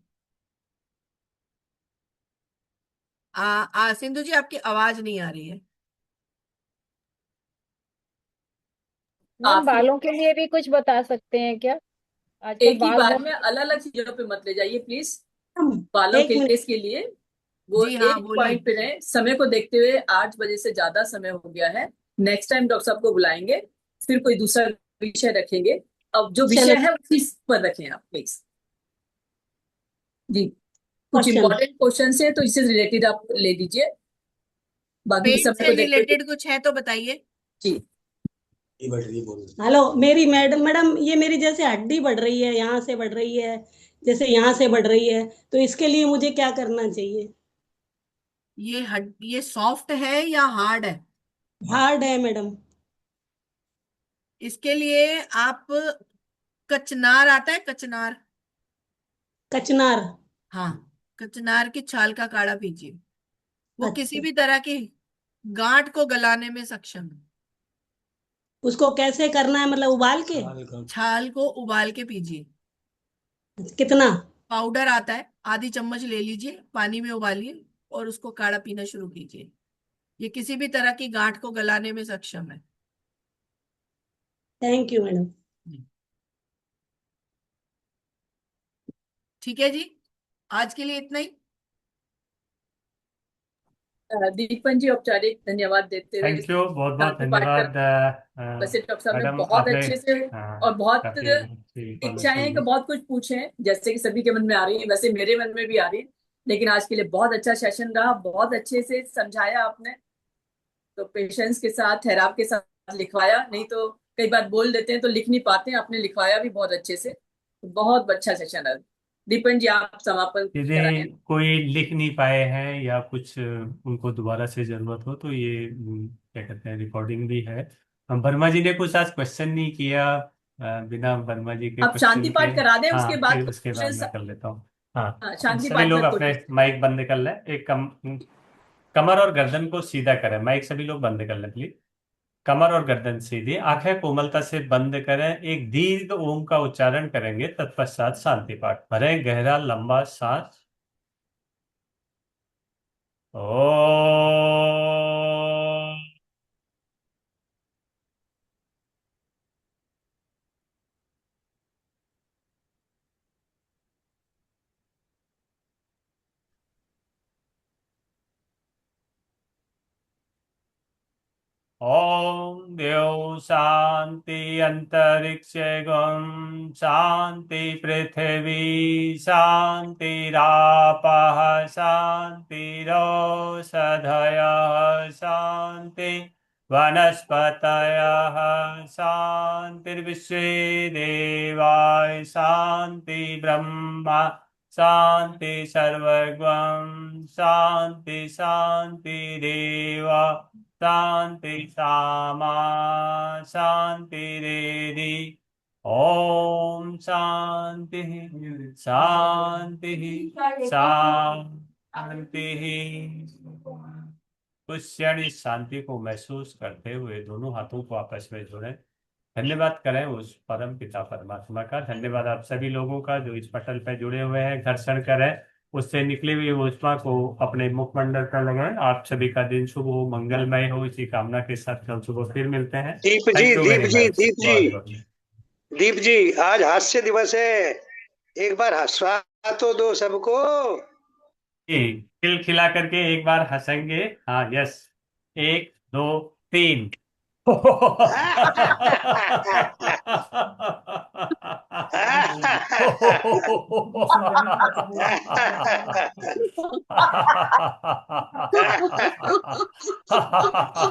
सिंधु जी, आपकी आवाज नहीं आ रही है। मैम आपकी बालों के लिए भी कुछ बता सकते हैं क्या? आजकल एक ही बाल बार बहुत। में अलग अलग चीजों पे मत ले जाइए प्लीज। बालों एक के मिनट। केस के लिए वो जी हाँ, एक बोलिए। पॉइंट पे रहे। समय को देखते हुए 8 बजे से ज्यादा समय हो गया है। नेक्स्ट टाइम डॉक्टर साहब को बुलाएंगे, फिर कोई दूसरा विषय रखेंगे। अब जो चलो, विषय है उसी पर रखें आप प्लीज। जी, कुछ क्वेश्चन। इंपॉर्टेंट क्वेश्चन है तो इससे रिलेटेड आप ले लीजिए, बाकी पेट समय से को देखते हुए। रिलेटेड कुछ है तो बताइए। जी, हेलो, मेरी मैडम मैडम ये मेरी जैसे हड्डी बढ़ रही है, यहाँ से बढ़ रही है, जैसे यहाँ से बढ़ रही है, तो इसके लिए मुझे क्या करना चाहिए? ये सॉफ्ट है या हार्ड है? हार्ड है मैडम। इसके लिए आप, कचनार आता है, कचनार? कचनार। हाँ, कचनार की छाल का काढ़ा पीजिए। वो किसी अच्छा, भी तरह की गांठ को गलाने में सक्षम है। उसको कैसे करना है, मतलब उबाल के? छाल को उबाल के पीजिए। कितना? पाउडर आता है, आधी चम्मच ले लीजिए, पानी में उबालिए और उसको काढ़ा पीना शुरू कीजिए। ये किसी भी तरह की गांठ को गलाने में सक्षम है। Thank you madam. ठीक है जी, आज के लिए इतना ही। दीपन जी औपचारिक धन्यवाद देते हुए थैंक यू, बहुत बहुत शांति पाठ कर। धन्यवाद। वैसे डॉक्टर साहब ने मैडम बहुत आपने अच्छे से और बहुत काफी अच्छी इच्छाएं इन्फॉर्मेशन हैं कि दी। बहुत कुछ पूछें, जैसे कि सभी के मन में आ रही है, वैसे मेरे मन में भी आ रही है। लेकिन आज के लिए बहुत अच्छा सेशन रहा, बहुत अच्छे से समझाया आपने। तो पेशेंस के साथ, ठहराव के साथ लिखवाया, नहीं तो कई बार बोल देते हैं तो लिख नहीं पाते हैं, आपने लिखवाया भी बहुत अच्छे से। बहुत अच्छा सेशन है। दीपन जी आप समापन यदि कराएं। कोई लिख नहीं पाए हैं या कुछ उनको दोबारा से जरूरत हो तो ये क्या कहते हैं, रिकॉर्डिंग भी है। वर्मा जी ने कुछ आज क्वेश्चन नहीं किया, बिना वर्मा जी के आप शांति क्वेश्चन के। पाठ करा दें, उसके हाँ, बाद फिर उसके बाद क्वेश्चन। मैं कर लेता हूँ। हाँ, हाँ, शांति सभी पाठ लोग में अपने क्वेश्चन। माइक बंद कर लें, कमर और गर्दन को सीधा करें। माइक सभी लोग बंद कर लें प्लीज। कमर और गर्दन सीधी, आंखें कोमलता से बंद करें, एक दीर्घ ओम का उच्चारण करेंगे, तत्पश्चात शांति पाठ भरें, गहरा लंबा सांस। ओ ओम देव शांति अंतरिक्षगम शांति पृथ्वी शांतिरापः शांतिरोषधयः शांति वनस्पतयः शांतिर्विश्वे देवाः शांति ब्रह्मा शांति सर्वगं शांति शांतिरेव शांति सामा शांतिरेधि ओम शांति शांति शांति। कुछ क्षण इस शांति को महसूस करते हुए दोनों हाथों को आपस में जोड़ें। धन्यवाद करें उस परम पिता परमात्मा का। धन्यवाद आप सभी लोगों का जो इस पटल पर जुड़े हुए हैं। घर्षण करें, उससे निकली हुई ऊष्मा को अपने मुखमंडल पर लगाएं। आप सभी का दिन शुभ हो, मंगलमय हो, इसी कामना के साथ कल सुबह फिर मिलते हैं। दीप जी, Thank you very Deep ji, much. दीप जी, बहुत बहुत। दीप जी, आज हास्य दिवस है, एक बार हंसवा तो दो सबको। खिला करके एक बार हंसेंगे। हाँ, यस, 1 2 3।